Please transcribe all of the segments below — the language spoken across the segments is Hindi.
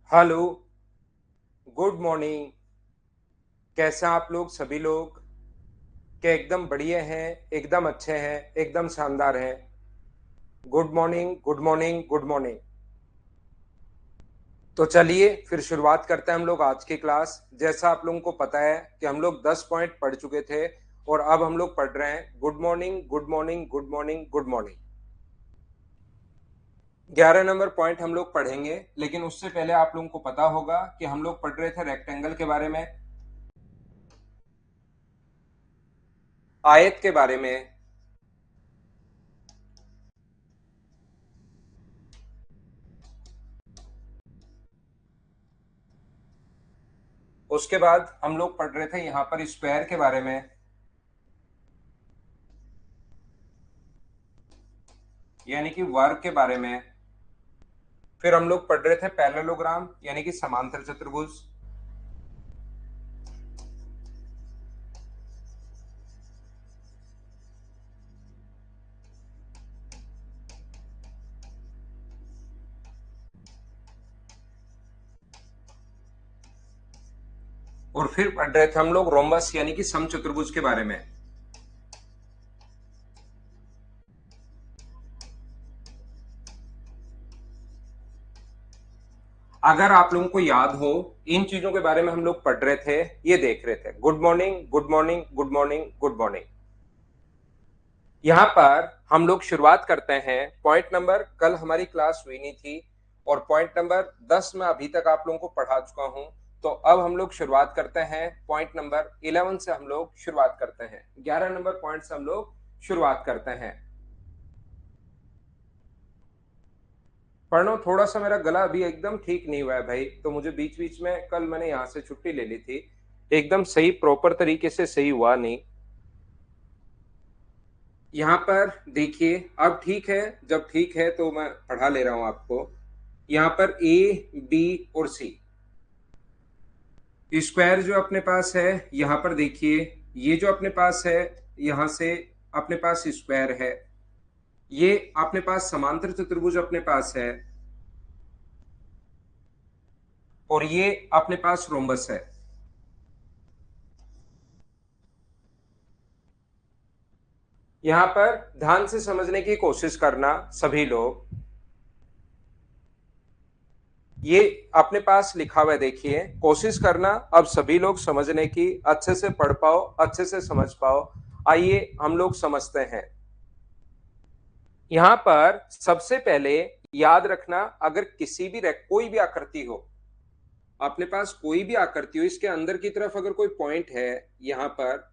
Hello, good morning. कैसे हैं आप लोग सभी लोग? क्या एकदम बढ़िया हैं, एकदम अच्छे हैं, एकदम शानदार हैं? Good morning, good morning, good morning. तो चलिए फिर शुरुआत करते हैं हम लोग आज की क्लास। जैसा आप लोगों को पता है कि हम लोग 10 पॉइंट पढ़ चुके थे और अब हम लोग पढ़ रहे हैं good morning, good morning, good morning, good morning. 11 number point हम लोग पढ़ेंगे, लेकिन उससे पहले आप लोगों को पता होगा कि हम लोग पढ़ रहे थे रेक्टेंगल के बारे में, आयत के बारे में। उसके बाद हम लोग पढ़ रहे थे यहाँ पर स्क्वायर के बारे में, यानी कि वर्ग के बारे में। फिर हम लोग पढ़ रहे थे पैरेललोग्राम यानी कि समांतर चतुर्भुज। और फिर पढ़ रहे थे हम लोग रोम्बस यानी कि समचतुर्भुज के बारे में। अगर आप लोगों को याद हो, इन चीजों के बारे में हम लोग पढ़ रहे थे, ये देख रहे थे। Good morning, good morning, good morning, good morning. यहाँ पर हम लोग शुरुआत करते हैं पॉइंट नंबर, कल हमारी क्लास हुई नहीं थी और पॉइंट नंबर 10 में अभी तक आप लोगों को पढ़ा चुका हूं। तो अब हम लोग शुरुआत करते हैं पॉइंट नंबर 11 से। हम लोग शुरुआत करते हैं 11 नंबर पॉइंट से। हम लोग शुरुआत करते हैं। पढ़ो थोड़ा सा, मेरा गला अभी एकदम ठीक नहीं हुआ है भाई, तो मुझे बीच बीच में, कल मैंने यहाँ से छुट्टी ले ली थी, एकदम सही प्रॉपर तरीके से सही हुआ नहीं। यहाँ पर देखिए, अब ठीक है। जब ठीक है तो मैं पढ़ा ले रहा हूं आपको। यहाँ पर ए, बी और सी स्क्वायर जो अपने पास है, यहाँ पर देखिए, ये जो अपने पास है, यहाँ से अपने पास स्क्वायर है। ये अपने पास समांतर चतुर्भुज अपने पास है और ये अपने पास रोम्बस है। यहां पर ध्यान से समझने की कोशिश करना सभी लोग। ये अपने पास लिखा हुआ है, देखिए, कोशिश करना अब सभी लोग समझने की, अच्छे से पढ़ पाओ, अच्छे से समझ पाओ। आइए हम लोग समझते हैं। यहां पर सबसे पहले याद रखना, अगर किसी भी कोई भी आकृति हो, अपने पास कोई भी आकृति हो, इसके अंदर की तरफ अगर कोई पॉइंट है, यहां पर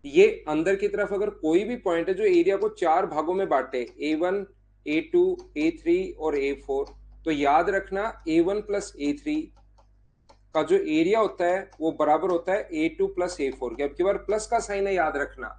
ये अंदर की तरफ अगर कोई भी पॉइंट है जो एरिया को चार भागों में बांटे, A1, A2, A3 और A4, तो याद रखना A1 प्लस A3 का जो एरिया होता है वो बराबर होता है A2 प्लस A4 के। अब की बार प्लस का साइन है, याद रखना।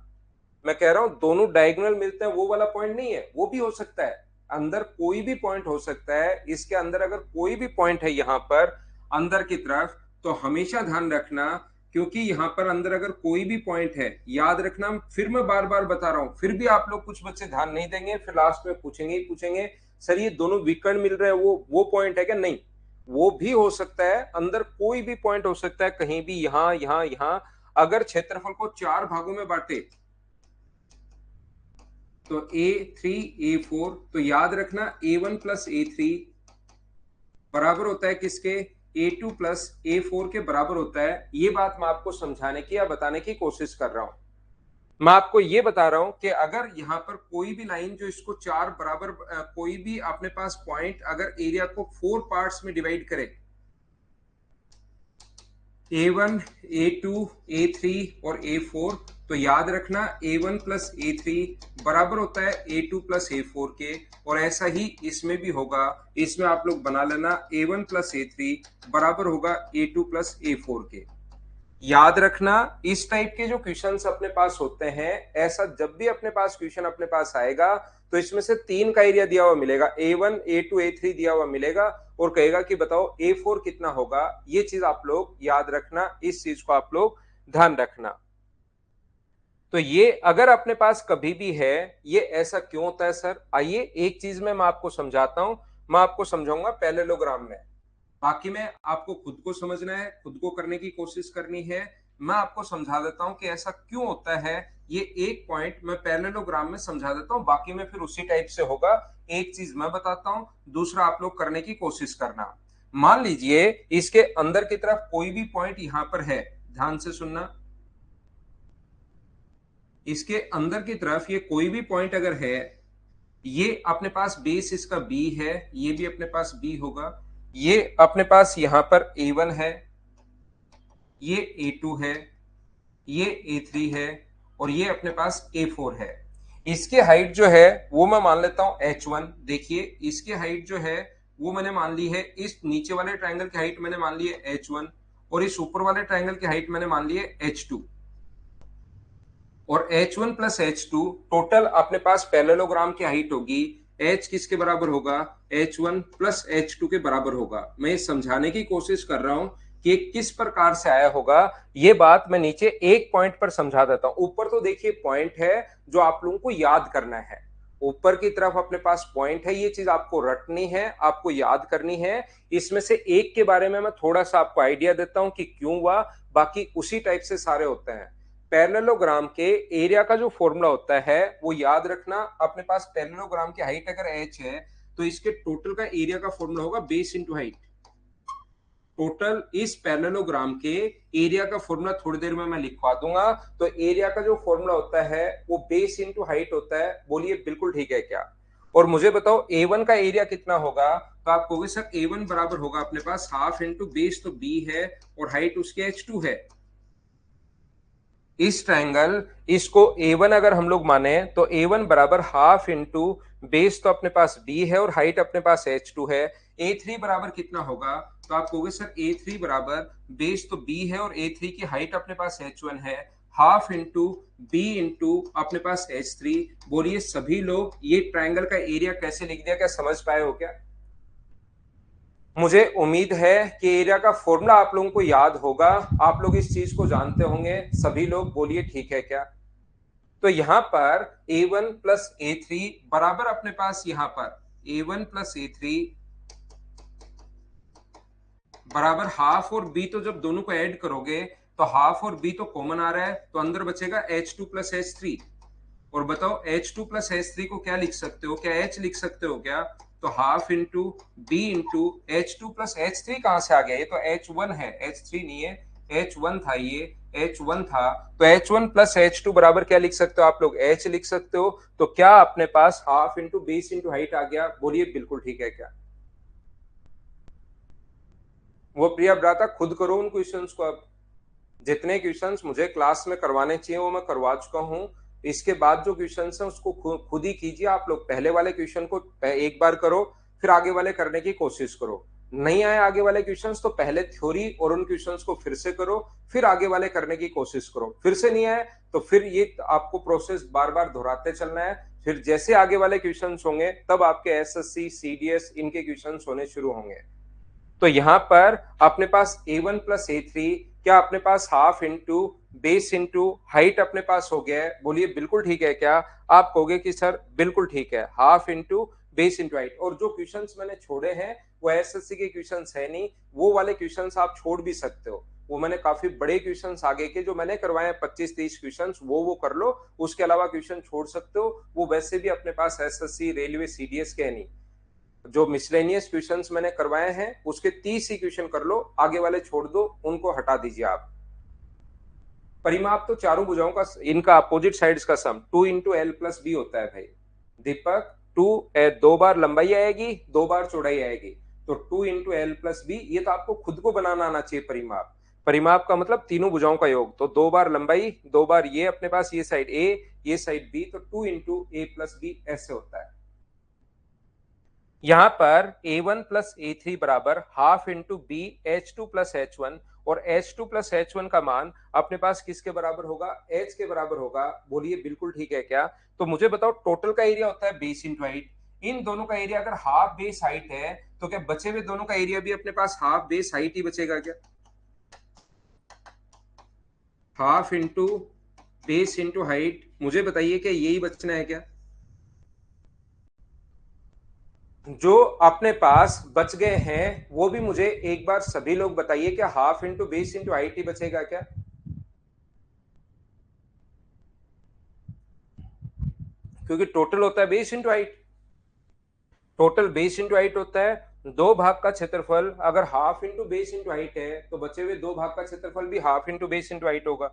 मैं कह रहा हूं दोनों डायगोनल मिलते हैं, वो वाला पॉइंट नहीं है, वो भी हो सकता है। अंदर कोई भी पॉइंट हो सकता है, इसके अंदर अगर कोई भी पॉइंट है यहां पर अंदर की तरफ, तो हमेशा ध्यान रखना, क्योंकि यहां पर अंदर अगर कोई भी पॉइंट है, याद रखना, फिर मैं बार बार बता रहा हूं, फिर भी आप लोग कुछ बच्चे ध्यान नहीं देंगे, फिर लास्ट में पूछेंगे ही पूछेंगे, सर ये दोनों विकर्ण मिल रहे हैं, वो पॉइंट है क्या? नहीं, वो भी हो सकता है। अंदर कोई भी पॉइंट हो सकता है, कहीं भी, यहां यहां यहां। अगर क्षेत्रफल को चार भागों में बांटे तो A3, A4, तो याद रखना A1 प्लस A3 बराबर होता है किसके? A2 प्लस A4 के बराबर होता है। ये बात मैं आपको समझाने की या बताने की कोशिश कर रहा हूं। मैं आपको ये बता रहा हूं कि अगर यहां पर कोई भी लाइन जो इसको चार बराबर, कोई भी अपने पास पॉइंट अगर एरिया को फोर पार्ट्स में डिवाइड करे, A1, A2, A3 और A4, तो याद रखना A1 प्लस A3 बराबर होता है A2 प्लस A4 के। और ऐसा ही इसमें भी होगा, इसमें आप लोग बना लेना A1 प्लस A3 बराबर होगा A2 प्लस A4 के। याद रखना, इस टाइप के जो क्वेश्चंस अपने पास होते हैं, ऐसा जब भी अपने पास क्वेश्चन अपने पास आएगा, तो इसमें से तीन का एरिया दिया हुआ मिलेगा, A1, A2, A3 दिया हुआ मिलेगा, और कहेगा कि बताओ A4 कितना होगा। ये चीज आप लोग याद रखना, इस चीज को आप लोग ध्यान रखना। तो ये अगर अपने पास कभी भी है, ये ऐसा क्यों होता है सर? आइए एक चीज में मैं आपको समझाता हूं। मैं आपको समझाऊंगा पैरेललोग्राम में। बाकी में आपको खुद को समझना है, खुद को करने की कोशिश करनी है। मैं आपको समझा देता हूं कि ऐसा क्यों होता है। ये एक पॉइंट मैं पैरेललोग्राम में समझा देता हूं, बाकी में फिर उसी टाइप से होगा। एक चीज मैं बताता हूं, दूसरा आप लोग करने की कोशिश करना। मान लीजिए इसके अंदर की तरफ कोई भी पॉइंट यहां पर है, ध्यान से सुनना। इसके अंदर की तरफ ये कोई भी पॉइंट अगर है, ये अपने पास बेस इसका बी है, ये भी अपने पास बी होगा। ये अपने पास यहां पर A1 है, ये A2 है, ये A3 है, और ये अपने पास A4 है। इसकी हाइट जो है वो मैं मान लेता हूं H1। देखिए इसकी हाइट जो है वो मैंने मान ली है, इस नीचे वाले ट्रायंगल की हाइट मैंने मान ली है H1, और इस ऊपर वाले ट्रायंगल की हाइट मैंने मान ली है H2। और H1 प्लस H2 टोटल अपने पास पैरेललोग्राम की हाइट होगी। H किसके बराबर होगा? H1 प्लस H2 के बराबर होगा। मैं समझाने की कोशिश कर रहा हूं कि किस प्रकार से आया होगा। ये बात मैं नीचे एक पॉइंट पर समझा देता हूं। ऊपर तो देखिए पॉइंट है जो आप लोगों को याद करना है, ऊपर की तरफ अपने पास पॉइंट है, ये चीज आपको रटनी है, आपको याद करनी है। इसमें से एक के बारे में मैं थोड़ा सा आपको आइडिया देता हूं कि क्यों हुआ, बाकी उसी टाइप से सारे होते हैं। पैरेललोग्राम के एरिया का जो फॉर्मूला होता है वो याद रखना। अपने पास पैरेललोग्राम की हाइट अगर h है तो इसके टोटल का एरिया का फॉर्मूला होगा बेस इंटू हाइट। टोटल इस पैरेललोग्राम के एरिया का फॉर्मूला थोड़ी देर में मैं लिखवा दूंगा। तो एरिया का जो फॉर्मूला होता है वो बेस इंटू हाइट होता है। बोलिए बिल्कुल ठीक है क्या? और मुझे बताओ A1 का एरिया कितना होगा? तो आप कहोगे सर A1 बराबर होगा अपने पास हाफ इंटू बेस, तो B है और हाइट उसके H2 है। इस ट्रायंगल इसको A1 अगर हम लोग माने तो A1 बराबर हाफ इंटू बेस, तो अपने पास B है और हाइट अपने पास H2 है। A3 बराबर कितना होगा? तो आप कहोगे सर A3 बराबर बेस तो B है और A3 की हाइट अपने पास H1 है, हाफ इंटू B इंटू अपने पास H3। बोलिए सभी लोग ये ट्रायंगल का एरिया कैसे लिख दिया, क्या समझ पाए हो क्या? मुझे उम्मीद है कि एरिया का फॉर्मूला आप लोगों को याद होगा, आप लोग इस चीज को जानते होंगे सभी लोग। बोलिए ठीक है क्या? तो यहां पर A1 प्लस A3 बराबर अपने पास यहां पर A1 प्लस A3 बराबर हाफ, और B तो जब दोनों को ऐड करोगे तो हाफ और B तो कॉमन आ रहा है, तो अंदर बचेगा H2 प्लस H3। और बताओ H2 प्लस H3 को क्या लिख सकते हो? क्या H लिख सकते हो क्या? तो half into B into H2 plus H3 कहां से आ गया? ये तो H1 है, H3 नहीं है, H1 था, ये H1 था। तो H1 प्लस H2 बराबर क्या लिख सकते हो आप लोग? H लिख सकते हो। तो क्या अपने पास half into base into height आ गया? बोलिए बिल्कुल ठीक है क्या? वो प्रिया भ्राता खुद करो उन क्वेश्चंस को। अब जितने क्वेश्चंस मुझे क्लास में करवाने चाहिए वो मैं करवा चुका हूं। इसके बाद जो क्वेश्चंस हैं उसको खुद ही कीजिए। आप लोग पहले वाले क्वेश्चन को एक बार करो, फिर आगे वाले करने की कोशिश करो। नहीं आए आगे वाले क्वेश्चंस तो पहले थ्योरी और उन क्वेश्चंस को फिर से करो, फिर आगे वाले करने की कोशिश करो। फिर से नहीं आए तो फिर ये आपको प्रोसेस बार बार दोहराते चलना है। फिर जैसे आगे वाले क्वेश्चंस होंगे तब आपके एसएससी सीडीएस इनके क्वेश्चंस होने शुरू होंगे। तो यहां पर अपने पास A1 प्लस A3 क्या अपने पास half into base into height अपने पास हो गया है? बोलिए बिल्कुल ठीक है क्या? आप कहोगे कि सर बिल्कुल ठीक है, half into base into height. और जो क्वेश्चंस मैंने छोड़े हैं वो एसएससी के क्वेश्चंस है नहीं, वो वाले क्वेश्चंस आप छोड़ भी सकते हो। वो मैंने काफी बड़े क्वेश्चंस आगे के जो मैंने करवाए 25-30 क्वेश्चंस वो कर लो। उसके अलावा क्वेश्चन छोड़ सकते हो, वो वैसे भी अपने पास एसएससी रेलवे सीडीएस के है नहीं। जो मिसलेनियस क्वेश्चंस मैंने करवाए हैं उसके 30 ही क्वेश्चन कर लो, आगे वाले छोड़ दो, उनको हटा दीजिए आप। परिमाप तो चारों भुजाओं का इनका अपोजिट साइड्स का सम 2 इंटू एल प्लस बी होता है भाई। दीपक 2 दो बार लंबाई आएगी, दो बार चौड़ाई आएगी, तो 2 इंटू एल प्लस बी। ये तो आपको खुद को बनाना आना चाहिए परिमाप। परिमाप का मतलब तीनों भुजाओं का योग, तो दो बार लंबाई, दो बार ये अपने पास ये साइड ए ये साइड बी, तो 2 इंटू ए प्लस बी ऐसे होता है। यहां पर A1 प्लस A3 बराबर half into B H2 plus H1, और H2 प्लस H1 का मान अपने पास किसके बराबर होगा? H के बराबर होगा। बोलिए बिल्कुल ठीक है क्या? तो मुझे बताओ टोटल का एरिया होता है बेस इंटू हाइट। इन दोनों का एरिया अगर हाफ बेस हाइट है तो क्या बचे हुए दोनों का एरिया भी अपने पास हाफ बेस हाइट ही बचेगा क्या? Half into base into height, मुझे बताइए क्या यही बचना है क्या? जो अपने पास बच गए हैं वो भी मुझे एक बार सभी लोग बताइए, क्या half into base into IT बचेगा क्या? क्योंकि टोटल होता है base into height, total base into height होता है। दो भाग का क्षेत्रफल अगर half into base into height है तो बचे हुए दो भाग का क्षेत्रफल भी half into base into height होगा।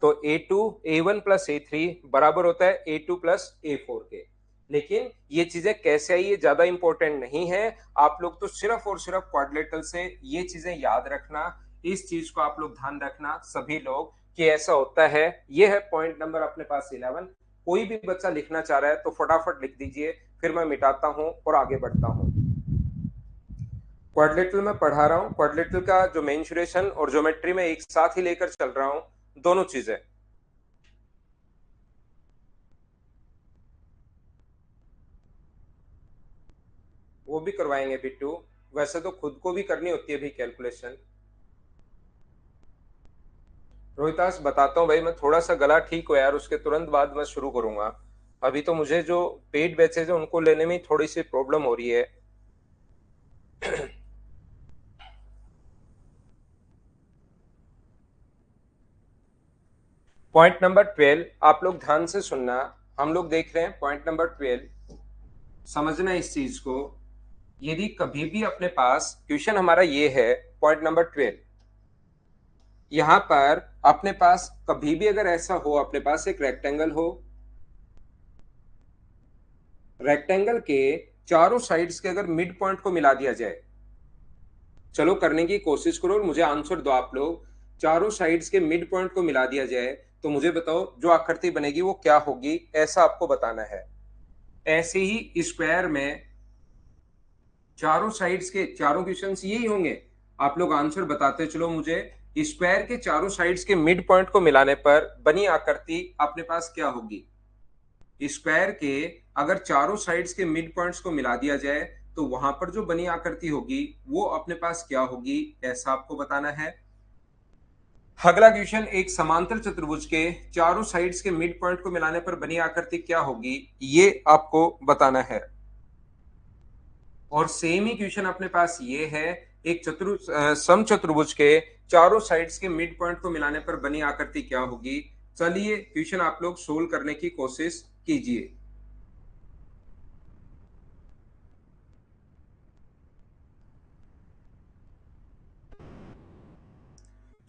तो A2 A1 प्लस A3 बराबर होता है A2 प्लस A4 के। लेकिन ये चीजें कैसे आई ये ज्यादा इंपॉर्टेंट नहीं है, आप लोग तो सिर्फ और सिर्फ क्वाड्रेटल से ये चीजें याद रखना। इस चीज को आप लोग ध्यान रखना सभी लोग कि ऐसा होता है। ये है पॉइंट नंबर अपने पास 11। कोई भी बच्चा लिखना चाह रहा है तो फटाफट लिख दीजिए, फिर मैं मिटाता हूं और आगे बढ़ता हूं। क्वाड्रेटल में पढ़ा रहा हूं, क्वाड्रेटल का जो मेंसुरेशन और ज्योमेट्री में एक साथ ही लेकर चल रहा हूं, दोनों चीजें। वो भी करवाएंगे बिट्टू, वैसे तो खुद को भी करनी होती है भी कैलकुलेशन। रोहितास बताता हूँ भाई, मैं थोड़ा सा गला ठीक हो यार, उसके तुरंत बाद मैं शुरू करूंगा। अभी तो मुझे जो पेड बैचेज है उनको लेने में थोड़ी सी प्रॉब्लम हो रही है। पॉइंट नंबर 12 आप लोग ध्यान से सुनना। हम लोग देख रहे हैं पॉइंट नंबर 12, समझना इस चीज को। यदि कभी भी अपने पास क्वेश्चन हमारा ये है, पॉइंट नंबर 12, यहां पर अपने पास कभी भी अगर ऐसा हो, अपने पास एक रेक्टेंगल हो, रेक्टेंगल के चारों साइड्स के अगर मिड पॉइंट को मिला दिया जाए, चलो करने की कोशिश करो और मुझे आंसर दो आप लोग। चारों साइड्स के मिड पॉइंट को मिला दिया जाए तो मुझे बताओ जो आकृति बनेगी वो क्या होगी, ऐसा आपको बताना है। ऐसे ही स्क्वायर में चारों साइड्स के चारों क्वेश्चंस यही होंगे, आप लोग आंसर बताते चलो मुझे। स्क्वायर के चारों साइड्स के मिड पॉइंट को मिलाने पर बनी आकृति अपने पास क्या होगी? स्क्वायर के अगर चारों साइड्स के मिड पॉइंट्स को मिला दिया जाए तो वहां पर जो बनी आकृति होगी वो अपने पास क्या होगी, ऐसा आपको बताना है। अगला क्वेश्चन, एक समांतर चतुर्भुज के चारों साइड्स के मिड पॉइंट को मिलाने पर बनी आकृति क्या होगी, ये आपको बताना है। और सेम ही क्वेश्चन अपने पास ये है, एक सम चतुर्भुज के चारों साइड्स के मिड पॉइंट को मिलाने पर बनी आकृति क्या होगी। चलिए क्वेश्चन आप लोग सोल्व करने की कोशिश कीजिए।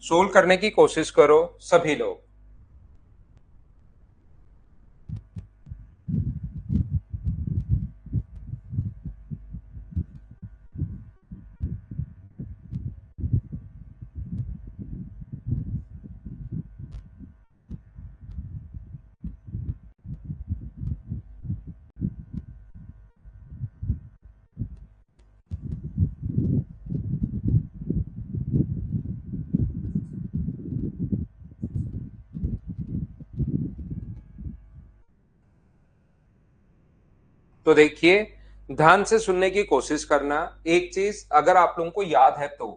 सोल्व करने की कोशिश करो सभी लोग। तो देखिए, ध्यान से सुनने की कोशिश करना। एक चीज अगर आप लोगों को याद है तो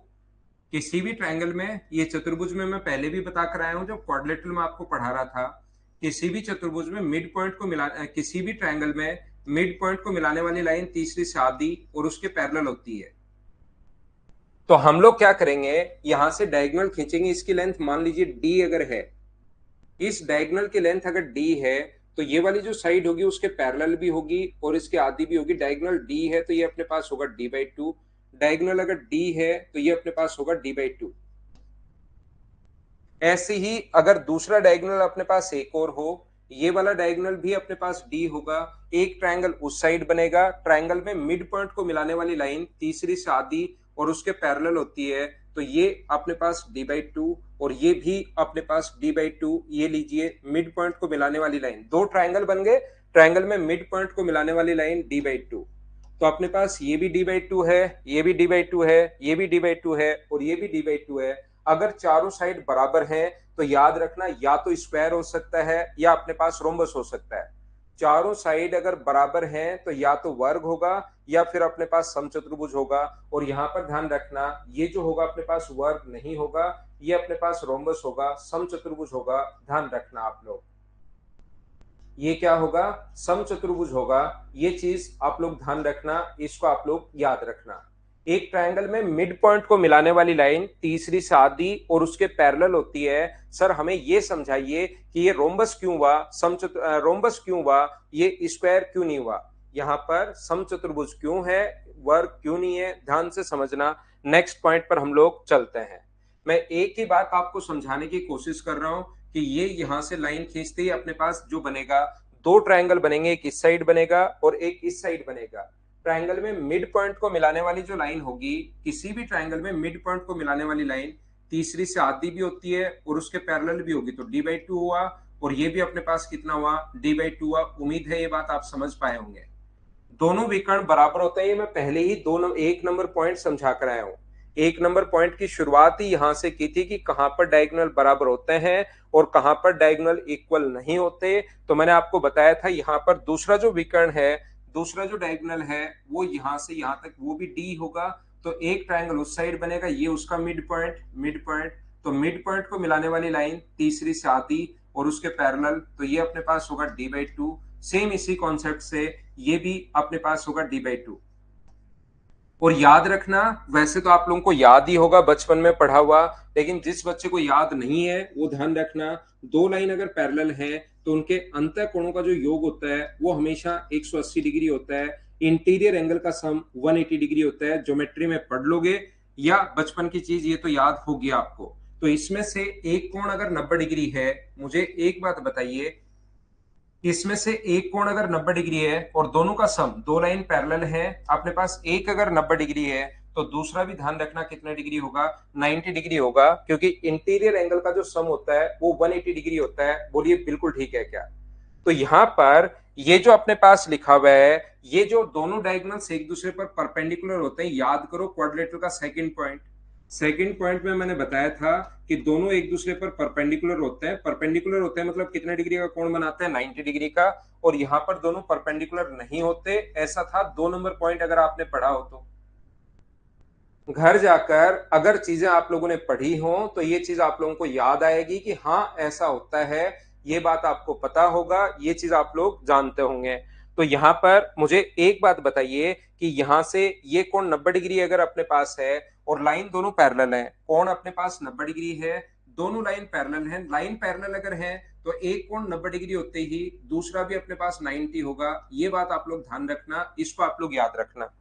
किसी भी ट्रायंगल में, ये चतुर्भुज में मैं पहले भी बता कर आया हूं जब क्वाड्रिलेटरल में आपको पढ़ा रहा था, किसी भी चतुर्भुज में मिड पॉइंट को मिला किसी भी ट्रायंगल में मिड पॉइंट को मिलाने वाली लाइन तीसरी से आधी और उसके पैरेलल होती है। तो हम लोग क्या करेंगे, यहां से डायगोनल खींचेंगे, इसकी लेंथ मान लीजिए डी अगर है, इस डायगोनल की लेंथ अगर डी है तो ये वाली जो साइड होगी उसके पैरेलल भी होगी और इसके आधी भी होगी। डायगोनल डी है तो ये अपने पास होगा d/2, डायगोनल अगर डी है तो ये अपने पास होगा d/2। ऐसे ही अगर दूसरा डायगोनल अपने पास एक और हो, ये वाला डायगोनल भी अपने पास डी होगा, एक ट्रायंगल उस साइड बनेगा, ट्रायंगल में मिड पॉइंट को मिलाने वाली लाइन तीसरी से आधी और उसके पैरेलल होती है, तो ये अपने पास d/2 और ये भी अपने पास d/2। ये लीजिए मिड पॉइंट को मिलाने वाली लाइन, दो ट्रायंगल बन गए, ट्रायंगल में मिड पॉइंट को मिलाने वाली लाइन d/2। तो अपने पास ये भी d/2 है, ये भी d/2 है, ये भी d/2 है और ये भी d/2 है। अगर चारों साइड बराबर हैं तो याद रखना या तो स्क्वायर हो सकता है या अपने पास रोम्बस हो सकता है। चारों साइड अगर बराबर हैं तो या तो वर्ग होगा या फिर अपने पास समचतुर्भुज होगा। और यहां पर ध्यान रखना, ये जो होगा अपने पास वर्ग नहीं होगा, ये अपने पास रोम्बस होगा, समचतुर्भुज होगा, ध्यान रखना आप लोग। ये क्या होगा, समचतुर्भुज होगा। ये चीज आप लोग ध्यान रखना, इसको आप लोग याद रखना। एक ट्रायंगल में मिड पॉइंट को मिलाने वाली लाइन तीसरी से आधी और उसके पैरेलल होती है। सर हमें ये समझाइए कि ये रोम्बस क्यों हुआ, रोम्बस क्यों हुआ, ये स्क्वायर क्यों नहीं हुआ, यहाँ पर समचतुर्भुज क्यों है, वर्ग क्यों नहीं है, ध्यान से समझना। नेक्स्ट पॉइंट पर हम लोग चलते हैं। मैं एक ही बात आपको समझाने की कोशिश कर रहा हूं कि ये यहां से लाइन खींचते ही अपने पास जो बनेगा, दो ट्रायंगल बनेंगे, एक इस साइड बनेगा और एक इस साइड बनेगा। ट्रायंगल में मिड पॉइंट को मिलाने वाली जो लाइन होगी, किसी भी ट्रायंगल में मिड पॉइंट को मिलाने वाली लाइन तीसरी से आधी भी होती है और उसके पैरेलल भी होगी, तो d/2 हुआ। और ये भी अपने पास कितना हुआ, d/2 हुआ। उम्मीद है ये बात आप समझ पाए होंगे। दोनों विकर्ण बराबर होते हैं, ये मैं पहले ही दोनों एक नंबर पॉइंट समझा कर आया हूं। एक नंबर पॉइंट की शुरुआत ही यहां से की थी कि कहां पर डायगोनल बराबर होते हैं और कहां पर डायगोनल इक्वल नहीं होते। तो मैंने आपको बताया था यहां पर दूसरा जो विकर्ण है, दूसरा जो डायगोनल है, वो यहां से यहां तक वो भी डी होगा। तो एक ट्रायंगल उस साइड बनेगा, ये उसका मिड पॉइंट, मिड पॉइंट। तो मिड पॉइंट को मिलाने वाली लाइन तीसरी से आधी और उसके पैरेलल, तो ये अपने पास होगा d/2। सेम इसी कॉन्सेप्ट से ये भी अपने पास होगा d/2। और याद रखना, वैसे तो आप लोगों को याद ही होगा बचपन में पढ़ा हुआ, लेकिन जिस बच्चे को याद नहीं है वो ध्यान रखना, दो लाइन अगर पैरेलल है तो उनके अंतः कोणों का जो योग होता है वो हमेशा 180 डिग्री होता है। इंटीरियर एंगल का सम 180 डिग्री होता है। ज्योमेट्री में पढ़ लोगे या बचपन की चीज ये तो याद होगी आपको। तो इसमें से एक कोण अगर 90 डिग्री है, मुझे एक बात बताइए, इसमें से एक कोण अगर 90 डिग्री है और दोनों का सम, दो लाइन पैरेलल है, अपने पास एक अगर 90 डिग्री है तो दूसरा भी ध्यान रखना कितना डिग्री होगा, 90 डिग्री होगा, क्योंकि इंटीरियर एंगल का जो सम होता है वो 180 डिग्री होता है। बोलिए बिल्कुल ठीक है क्या? तो यहां पर ये जो अपने पास लिखा हुआ है, ये जो दोनों डायगोनल्स एक दूसरे पर परपेंडिकुलर होते हैं, याद करो क्वाड्रिलेटरल का सेकंड पॉइंट। सेकंड पॉइंट में मैंने बताया था कि दोनों एक दूसरे पर परपेंडिकुलर होते हैं। परपेंडिकुलर होते हैं मतलब कितने डिग्री का कोण बनाते हैं, 90 डिग्री का। और यहां पर दोनों परपेंडिकुलर नहीं होते, ऐसा था 2 नंबर पॉइंट अगर आपने पढ़ा हो तो। घर जाकर अगर चीजें आप लोगों ने पढ़ी हो तो ये चीज आप लोगों को याद आएगी कि हाँ ऐसा होता है। ये बात आपको पता होगा, ये चीज आप लोग जानते होंगे। तो यहां पर मुझे एक बात बताइए कि यहां से ये कोण 90 डिग्री अगर अपने पास है और लाइन दोनों पैरेलल है, कोण अपने पास 90 डिग्री है, दोनों लाइन पैरेलल है, लाइन पैरेलल अगर है तो एक कोण 90 डिग्री होते ही दूसरा भी अपने पास 90 होगा। ये बात आप लोग ध्यान रखना, इसको आप लोग याद रखना।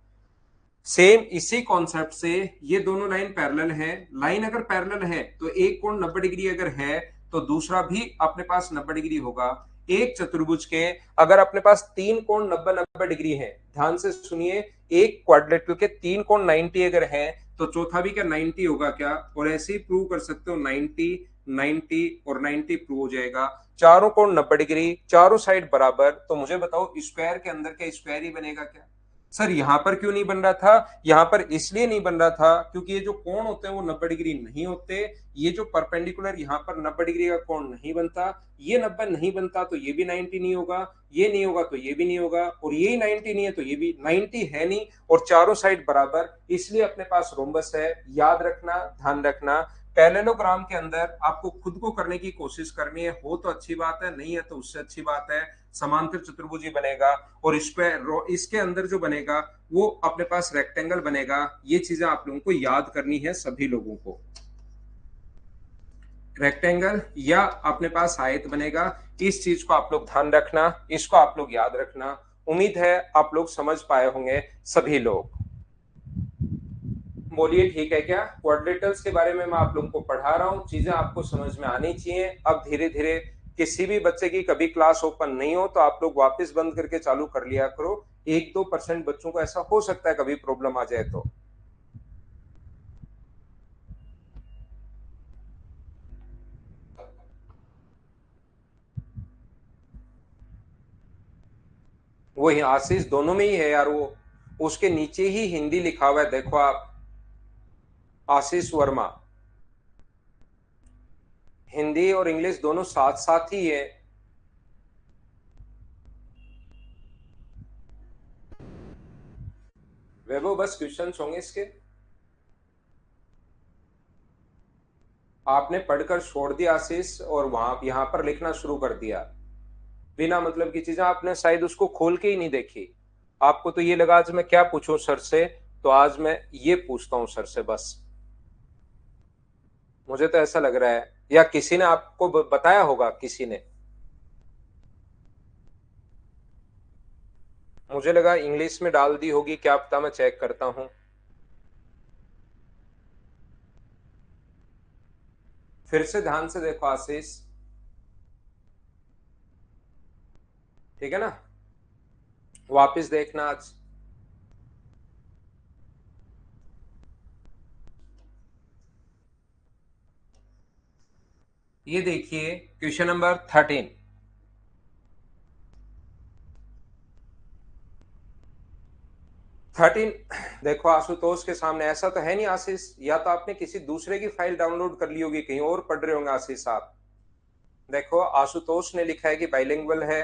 सेम इसी कॉन्सेप्ट से ये दोनों लाइन पैरेलल है, लाइन अगर पैरेलल है तो एक कोण 90 डिग्री अगर है तो दूसरा भी अपने पास 90 डिग्री होगा। एक चतुर्भुज के अगर अपने पास तीन कोण 90-90 डिग्री है, ध्यान से सुनिए, एक क्वाड्रिलेटरल के तीन कोण 90 अगर है तो चौथा भी क्या 90 होगा क्या? और ऐसे ही प्रूव कर सकते हो, 90 90 और 90 प्रूव हो जाएगा। चारों कोण 90 डिग्री, चारों साइड बराबर। तो मुझे बताओ स्क्वायर के अंदर क्या स्क्वायर ही बनेगा क्या? सर यहां पर क्यों नहीं बन रहा था? यहां पर इसलिए नहीं बन रहा था क्योंकि ये जो कोण होते हैं वो 90 डिग्री नहीं होते। ये जो परपेंडिकुलर यहां पर 90 डिग्री का कोण नहीं बनता, ये 90 नहीं बनता तो ये भी 90 नहीं होगा, ये नहीं होगा तो ये भी नहीं होगा, और ये 90 नहीं है तो ये भी 90 है नहीं, और चारों साइड बराबर, इसलिए अपने पास रोम्बस है। याद रखना, ध्यान रखना। पैरेललोग्राम के अंदर आपको खुद को करने की कोशिश करनी है, हो तो अच्छी बात है, नहीं है तो उससे अच्छी बात है। समांतर चतुर्भुज ही बनेगा और स्क्वायर इसके अंदर जो बनेगा वो अपने पास रेक्टेंगल बनेगा। ये चीजें आप लोगों को याद करनी है सभी लोगों को। रेक्टेंगल या अपने पास आयत बनेगा, इस चीज को आप लोग ध्यान रखना, इसको आप लोग याद रखना। उम्मीद है आप लोग समझ पाए होंगे सभी लोग। बोलिए ठीक है क्या? क्वाड्रेटर्स के बारे में मैं आप लोगों को पढ़ा रहा हूँ, चीजें आपको समझ में आनी चाहिए। अब धीरे धीरे किसी भी बच्चे की कभी क्लास ओपन नहीं हो तो आप लोग वापस बंद करके चालू कर लिया करो। 1-2% बच्चों को ऐसा हो सकता है कभी प्रॉब्लम आ जाए तो। वो ही आशीष दोनों में ही है यार, वो उसके नीचे ही हिंदी लिखा हुआ है, देखो आप, आशीष वर्मा। हिंदी और इंग्लिश दोनों साथ साथ ही है। वैभव बस क्वेश्चन होंगे इसके, आपने पढ़कर छोड़ दिया आशीष और वहां यहां पर लिखना शुरू कर दिया। बिना मतलब की चीजें आपने शायद उसको खोल के ही नहीं देखी। आपको तो ये लगा आज मैं क्या पूछूं सर से, तो आज मैं ये पूछता हूं सर से बस। मुझे तो ऐसा लग रहा है, या किसी ने आपको बताया होगा किसी ने। मुझे लगा इंग्लिश में डाल दी होगी, क्या पता, मैं चेक करता हूं। फिर से ध्यान से देखो आशीष, ठीक है ना, वापस देखना आज। ये देखिए क्वेश्चन नंबर 13। 13 देखो आशुतोष के सामने, ऐसा तो है नहीं आशीष, या तो आपने किसी दूसरे की फाइल डाउनलोड कर ली होगी, कहीं और पढ़ रहे होंगे आशीष आप। देखो आशुतोष ने लिखा है कि बाइलिंगुअल है।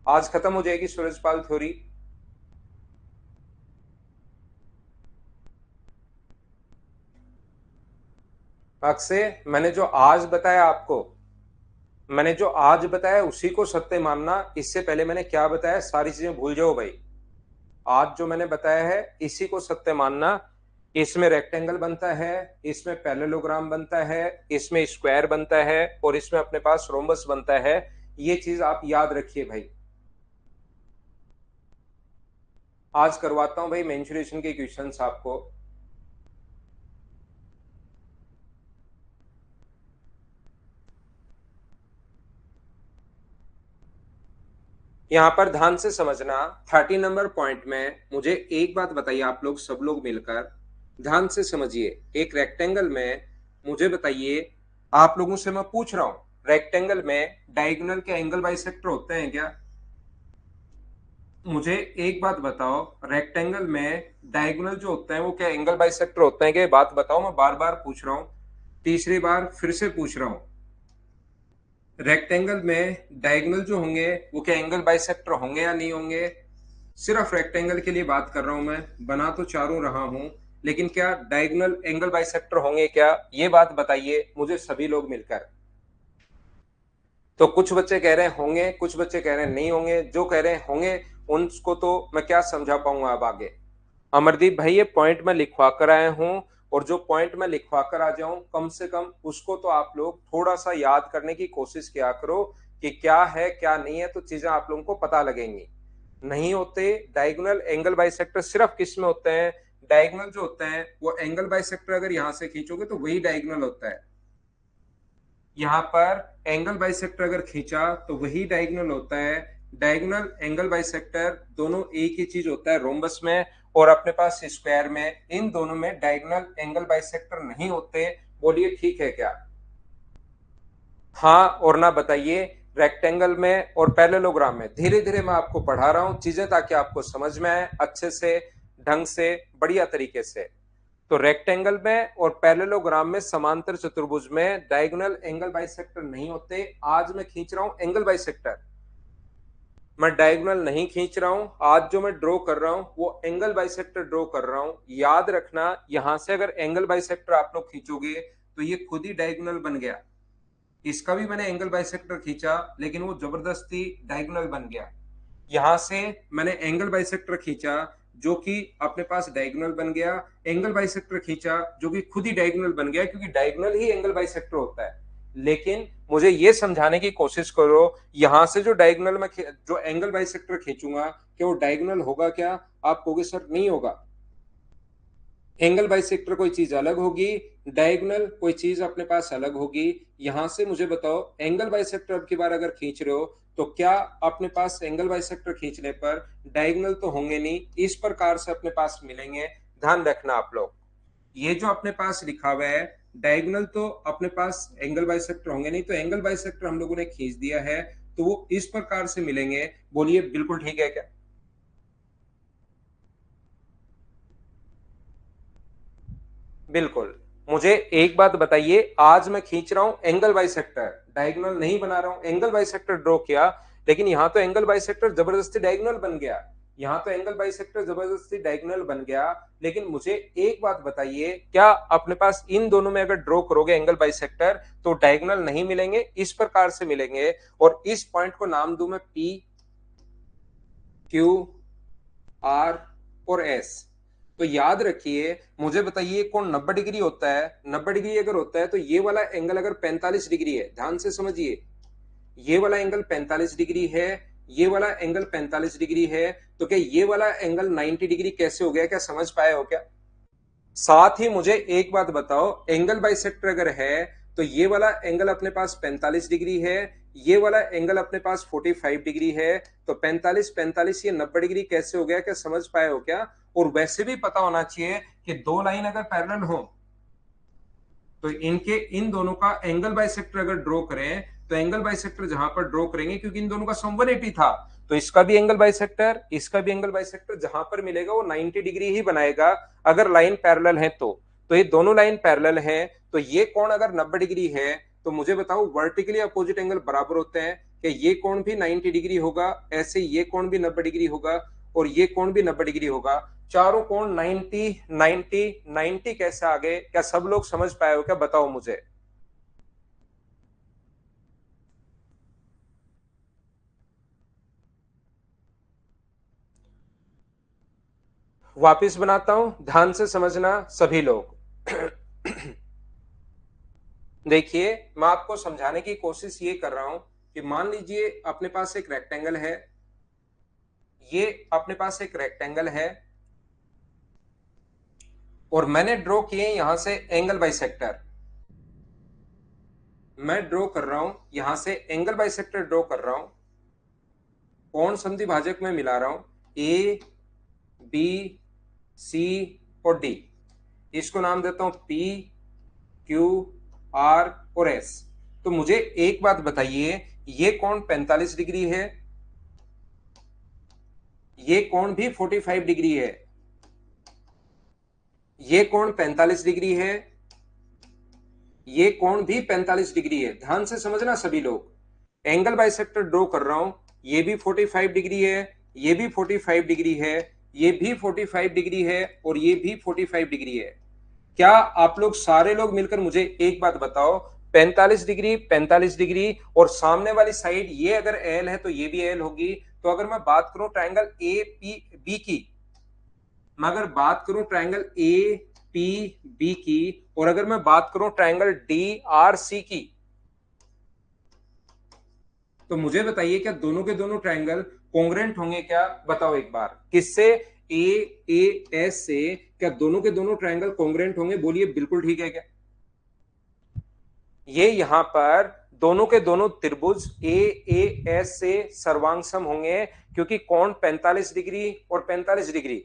आज खत्म हो जाएगी सूरजपाल थ्योरी। अक्षय, मैंने जो आज बताया उसी को सत्य मानना। इससे पहले मैंने क्या बताया सारी चीजें भूल जाओ भाई। आज जो मैंने बताया है इसी को सत्य मानना। इसमें रेक्टेंगल बनता है, इसमें पैरेललोग्राम बनता है, इसमें स्क्वायर बनता है, और इसमें अपने पास रोम्बस बनता है। ये चीज आप याद रखिए भाई। आज करवाता हूं भाई मेंसुरेशन के क्वेश्चंस आपको। यहां पर ध्यान से समझना, 30 नंबर पॉइंट में मुझे एक बात बताइए, आप लोग सब लोग मिलकर ध्यान से समझिए। एक रेक्टेंगल में मुझे बताइए, आप लोगों से मैं पूछ रहा हूं, रेक्टेंगल में डायगोनल के एंगल बाइसेक्टर होते हैं क्या? मुझे एक बात बताओ, रेक्टेंगल में डायगोनल जो होते हैं वो क्या एंगल बाइसेक्टर होते हैं क्या? बात बताओ, मैं बार बार पूछ रहा हूं, तीसरी बार फिर से पूछ रहा हूं। रेक्टेंगल में डायगोनल जो होंगे वो क्या एंगल बाइसेक्टर होंगे या नहीं होंगे? सिर्फ रेक्टेंगल के लिए बात कर रहा हूं मैं, बना तो चारों रहा हूं, लेकिन क्या डायगोनल एंगल बाइसेक्टर होंगे क्या? ये बात बताइए मुझे सभी लोग मिलकर। तो कुछ बच्चे कह रहे हैं होंगे, कुछ बच्चे कह रहे हैं नहीं होंगे। जो कह रहे हैं होंगे उनको तो मैं क्या समझा पाऊंगा अब आगे। अमरदीप भाई, ये पॉइंट मैं लिखवा कर आया हूं, और जो पॉइंट मैं लिखवा कर आ जाऊं कम से कम उसको तो आप लोग थोड़ा सा याद करने की कोशिश किया करो कि क्या है क्या नहीं है, तो चीजें आप लोगों को पता लगेंगी। नहीं होते डायगोनल एंगल बाइसेक्टर, सिर्फ किस में होते हैं? डायगोनल जो होते हैं वो एंगल बाइसेक्टर अगर यहां से खींचोगे तो वही डायगोनल होता है। यहां पर एंगल बाइसेक्टर अगर खींचा तो वही डायगोनल होता है। डायगोनल एंगल बाइसेक्टर दोनों एक ही चीज होता है रोम्बस में और अपने पास स्क्वायर में। इन दोनों में डायगोनल एंगल बाइसेक्टर नहीं होते। बोलिए ठीक है क्या? हाँ और ना बताइए। रेक्टेंगल में और पैरेललोग्राम में धीरे धीरे मैं आपको पढ़ा रहा हूं चीजें, ताकि आपको समझ में आए अच्छे से, ढंग से, बढ़िया तरीके से। तो रेक्टेंगल में और पैरेललोग्राम में, समांतर चतुर्भुज में डायगोनल एंगल बाइसेक्टर नहीं होते। आज मैं खींच रहा हूं एंगल बाइसेक्टर, मैं डायगोनल नहीं खींच रहा हूं। आज जो मैं ड्रॉ कर रहा हूं वो एंगल बाइसेक्टर ड्रॉ कर रहा हूं। याद रखना, यहां से अगर एंगल बाइसेक्टर आप लोग खींचोगे तो ये खुद ही डायगोनल बन गया। इसका भी मैंने एंगल बाइसेक्टर खींचा लेकिन वो जबरदस्ती डायगोनल बन गया। यहां से मैंने एंगल बाइसेक्टर खींचा जो कि अपने पास डायगोनल बन गया। एंगल बाइसेक्टर खींचा जो कि खुद ही डायगोनल बन गया, क्योंकि डायगोनल ही एंगल बाइसेक्टर होता है। लेकिन मुझे ये समझाने की कोशिश करो, यहां से जो डायगोनल में जो एंगल बाइसेक्टर खींचूंगा क्या वो डायगोनल होगा क्या? आप कहोगे सर नहीं होगा। एंगल बाइसेक्टर कोई चीज अलग होगी, डायगोनल कोई चीज अपने पास अलग होगी। यहां से मुझे बताओ, एंगल बाइसेक्टर अब की बार अगर खींच रहे हो तो क्या अपने पास एंगल बाइसेक्टर खींचने पर डायगोनल तो होंगे नहीं, इस प्रकार से अपने पास मिलेंगे। ध्यान रखना आप लोग, ये जो अपने पास लिखा हुआ है डायगोनल तो अपने पास एंगल बाइसेक्टर होंगे नहीं, तो एंगल बाइसेक्टर हम लोगों ने खींच दिया है तो वो इस प्रकार से मिलेंगे। बोलिए बिल्कुल ठीक है क्या? बिल्कुल। मुझे एक बात बताइए, आज मैं खींच रहा हूं एंगल बाइसेक्टर, डायगोनल नहीं बना रहा हूं, एंगल बाइसेक्टर ड्रॉ किया, लेकिन यहां तो एंगल बाइसेक्टर जबरदस्ती डायगोनल बन गया। यहाँ तो एंगल बाइसेक्टर जबरदस्ती डायगोनल बन गया, लेकिन मुझे एक बात बताइए, क्या अपने पास इन दोनों में अगर ड्रॉ करोगे एंगल बाइसेक्टर तो डायगोनल नहीं मिलेंगे, इस प्रकार से मिलेंगे। और इस पॉइंट को नाम दूं मैं P, Q, R और S। तो याद रखिए, मुझे बताइए कौन 90 डिग्री होता है। 90 डिग्री अगर होता है तो ये वाला एंगल अगर 45 डिग्री है, ध्यान से समझिए, ये वाला एंगल 45 डिग्री है, ये वाला एंगल 45 डिग्री है, तो क्या ये वाला एंगल 90 डिग्री कैसे हो गया? क्या समझ पाए हो क्या? साथ ही मुझे एक बात बताओ, एंगल बाइसेक्टर अगर है तो ये वाला एंगल अपने पास 45 डिग्री है, ये वाला एंगल अपने पास 45 डिग्री है, तो 45 45 ये 90 डिग्री कैसे हो गया? क्या समझ पाए हो क्या? और वैसे भी पता होना चाहिए कि दो लाइन अगर पैरेलल हो तो इनके इन दोनों का एंगल बाइसेक्टर अगर ड्रॉ करें तो एंगल बाइसेक्टर जहां पर ड्रॉ करेंगे, क्योंकि इन दोनों का सम 180 था, तो इसका भी एंगल बाइसेक्टर, इसका भी एंगल बाइसेक्टर जहां पर मिलेगा वो 90 डिग्री ही बनाएगा अगर लाइन पैरेलल है तो ये दोनों लाइन पैरेलल है, तो ये कोण अगर 90 डिग्री है तो मुझे बताओ वर्टिकली अपोजिट एंगल बराबर होते हैं कि ये कोण भी 90 डिग्री होगा, ऐसे ये कोण भी 90 डिग्री होगा और ये कोण भी 90 डिग्री होगा। चारों कोण 90 90 90 कैसे आ गए? क्या सब लोग समझ पाए हो क्या? बताओ मुझे। वापिस बनाता हूं, ध्यान से समझना सभी लोग। देखिए, मैं आपको समझाने की कोशिश ये कर रहा हूं कि मान लीजिए अपने पास एक रेक्टेंगल है, ये अपने पास एक रेक्टेंगल है और मैंने ड्रॉ किए यहां से एंगल बाइसेक्टर। मैं ड्रॉ कर रहा हूं यहां से एंगल बाइसेक्टर ड्रॉ कर रहा हूं, कोण समद्वि भाजक में मिला रहा हूं ए, बी, सी और डी। इसको नाम देता हूं P, Q, R और S। तो मुझे एक बात बताइए, ये कोण 45 डिग्री है, ये कोण भी 45 डिग्री है, ये कोण 45 डिग्री है, ये कोण भी 45 डिग्री है। ध्यान से समझना सभी लोग, एंगल बाइसेक्टर ड्रॉ कर रहा हूं, ये भी 45 डिग्री है, ये भी 45 डिग्री है, ये भी 45 डिग्री है और ये भी 45 डिग्री है। क्या आप लोग सारे लोग मिलकर मुझे एक बात बताओ, 45 डिग्री 45 डिग्री और सामने वाली साइड ये अगर एल है तो ये भी एल होगी। तो अगर मैं बात करूं ट्रायंगल ए पी बी की, मैं अगर बात करूं ट्रायंगल ए पी बी की, और अगर मैं बात करूं ट्रायंगल डी आर सी की, तो मुझे बताइए क्या दोनों के दोनों ट्रायंगल कॉन्ग्रेंट होंगे क्या? बताओ एक बार, किससे? ए ए एस से क्या दोनों के दोनों ट्रायंगल कॉन्ग्रेंट होंगे? बोलिए बिल्कुल ठीक है क्या? ये यहां पर दोनों के दोनों त्रिभुज ए ए एस से सर्वांगसम होंगे, क्योंकि कोण 45 डिग्री और 45 डिग्री,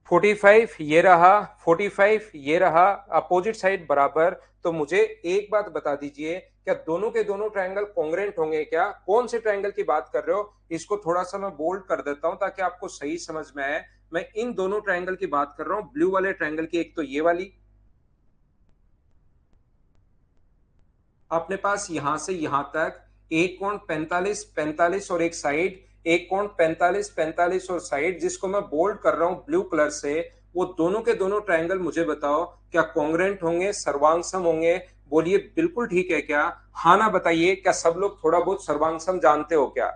45 ये रहा, 45 ये रहा, अपोजिट साइड बराबर। तो मुझे एक बात बता दीजिए, क्या दोनों के दोनों ट्रायंगल कॉन्ग्रेंट होंगे क्या? कौन से ट्रायंगल की बात कर रहे हो? इसको थोड़ा सा मैं बोल्ड कर देता हूं ताकि आपको सही समझ में आए। मैं इन दोनों ट्रायंगल की बात कर रहा हूं, ब्लू वाले ट्रायंगल की। एक तो ये वाली, अपने पास यहां से यहां तक एक कोण 45 45 और एक साइड, एक कोण 45 45 और साइड, जिसको मैं बोल्ड कर रहा हूं ब्लू कलर से, वो दोनों के दोनों ट्रायंगल मुझे बताओ क्या कॉन्ग्रेंट होंगे, सर्वांगसम होंगे? बोलिए बिल्कुल ठीक है क्या? हाँ ना बताइए, क्या सब लोग थोड़ा बहुत सर्वांगसम जानते हो क्या?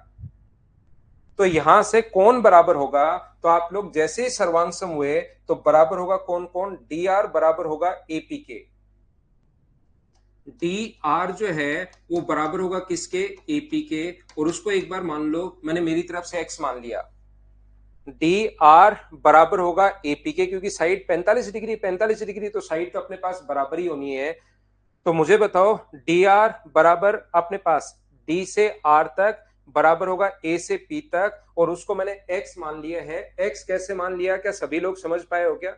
तो यहां से कौन बराबर होगा? तो आप लोग जैसे ही सर्वांगसम हुए तो बराबर होगा कौन कौन? डी आर बराबर होगा एपी के। डी आर जो है वो बराबर होगा किसके? एपी के। और उसको एक बार मान लो, मैंने मेरी तरफ से एक्स मान लिया। डी आर बराबर होगा एपी के, क्योंकि साइड 45 डिग्री 45 डिग्री, तो साइड तो अपने पास बराबर ही होनी है। तो मुझे बताओ, डी आर बराबर अपने पास डी से आर तक बराबर होगा ए से पी तक, और उसको मैंने एक्स मान लिया है। एक्स कैसे मान लिया? क्या सभी लोग समझ पाए हो क्या?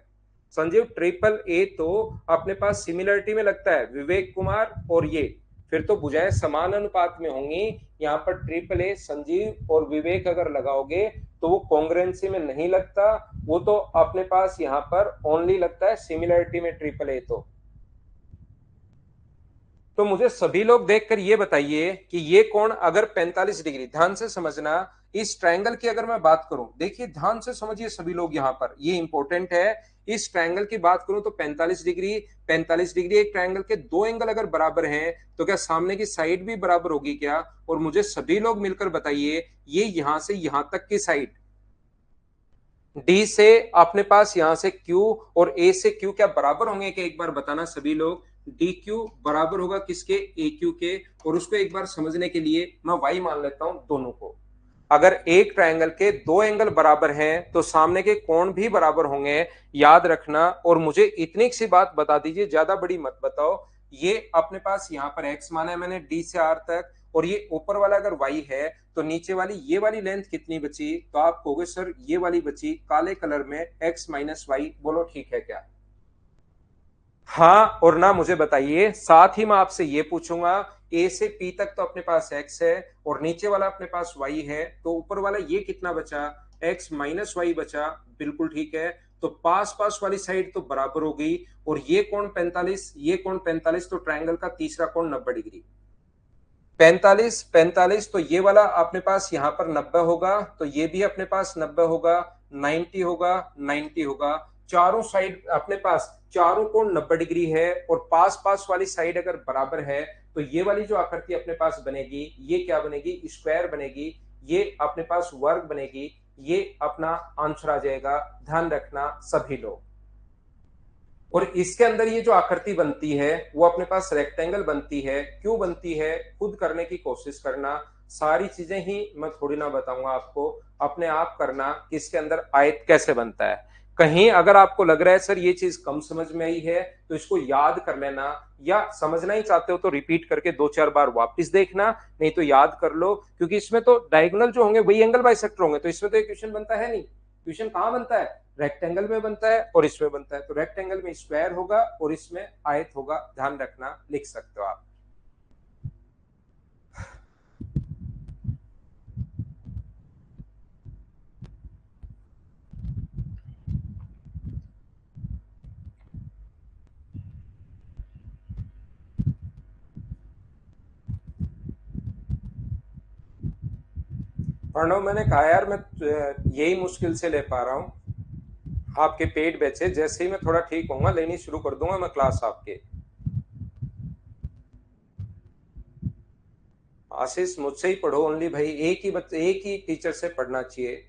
संजीव, ट्रिपल ए तो अपने पास सिमिलरिटी में लगता है, विवेक कुमार और ये, फिर तो भुजाएं समान अनुपात में होंगी। यहाँ पर ट्रिपल ए संजीव और विवेक अगर लगाओगे तो वो कॉन्ग्रेंसी में नहीं लगता, वो तो अपने पास यहाँ पर ओनली लगता है सिमिलरिटी में ट्रिपल ए। तो मुझे सभी लोग देखकर ये बताइए कि ये कोण अगर 45 डिग्री, ध्यान से समझना, इस ट्रायंगल की अगर मैं बात करूं, देखिए ध्यान से समझिए सभी लोग, यहां पर ये इंपॉर्टेंट है। इस ट्रायंगल की बात करूं तो 45 डिग्री, 45 डिग्री एक ट्रायंगल के दो एंगल अगर बराबर हैं तो क्या सामने की साइड भी बराबर होगी क्या? और मुझे सभी लोग मिलकर बताइए, ये यहां से यहां तक की साइड डी से अपने पास यहां से क्यू और ए से क्यू क्या बराबर होंगे क्या? एक बार बताना सभी लोग। डी क्यू बराबर होगा किसके? ए क्यू के। और उसको एक बार समझने के लिए मैं वाई मान लेता हूं दोनों को। अगर एक ट्रायंगल के दो एंगल बराबर हैं तो सामने के कोण भी बराबर होंगे, याद रखना। और मुझे इतनी सी बात बता दीजिए, ज्यादा बड़ी मत बताओ। ये अपने पास यहां पर एक्स माना है मैंने डी से आर तक, और ये ऊपर वाला अगर वाई है तो नीचे वाली ये वाली लेंथ कितनी बची? तो आप कहोगे सर ये वाली बची काले कलर में एक्स माइनस वाई। बोलो ठीक है क्या? हाँ और ना मुझे बताइए। साथ ही मैं आपसे ये पूछूंगा, ए से पी तक तो अपने पास एक्स है और नीचे वाला अपने पास वाई है, तो ऊपर वाला ये कितना बचा? एक्स माइनस वाई बचा। बिल्कुल ठीक है। तो पास पास वाली साइड तो बराबर हो गई। और ये कोण 45, ये कोण 45, तो ट्रायंगल का तीसरा कोण 90 डिग्री। 45 45, तो ये वाला अपने पास यहां पर 90 होगा, तो ये भी अपने पास 90 होगा, 90 होगा, 90 होगा। चारों साइड अपने पास चारों कोण 90 डिग्री है, और पास पास वाली साइड अगर बराबर है तो ये वाली जो आकृति अपने पास बनेगी ये क्या बनेगी? स्क्वायर बनेगी। ये अपने पास वर्ग बनेगी। ये अपना आंसर आ जाएगा। ध्यान रखना सभी लोग। और इसके अंदर ये जो आकृति बनती है वो अपने पास रेक्टेंगल बनती है। क्यों बनती है? खुद करने की कोशिश करना। सारी चीजें ही मैं थोड़ी ना बताऊंगा आपको, अपने आप करना कि इसके अंदर आयत कैसे बनता है। कहीं अगर आपको लग रहा है सर ये चीज कम समझ में आई है तो इसको याद कर लेना, या समझना ही चाहते हो तो रिपीट करके दो चार बार वापस देखना, नहीं तो याद कर लो। क्योंकि इसमें तो डायगोनल जो होंगे वही एंगल बाइसेक्टर होंगे, तो इसमें तो क्वेश्चन बनता है नहीं। क्वेश्चन कहां बनता है? रेक्टेंगल में बनता है और इसमें बनता है। तो रेक्टेंगल में स्क्वायर होगा और इसमें आयत होगा। ध्यान रखना, लिख सकते हो आप। प्रणव मैंने कहा यार मैं यही मुश्किल से ले पा रहा हूँ। आपके पेड बैचे जैसे ही मैं थोड़ा ठीक होऊंगा लेनी शुरू कर दूंगा मैं क्लास आपके। आशीष मुझसे ही पढ़ो ओनली भाई, एक ही बच्चे एक ही टीचर से पढ़ना चाहिए।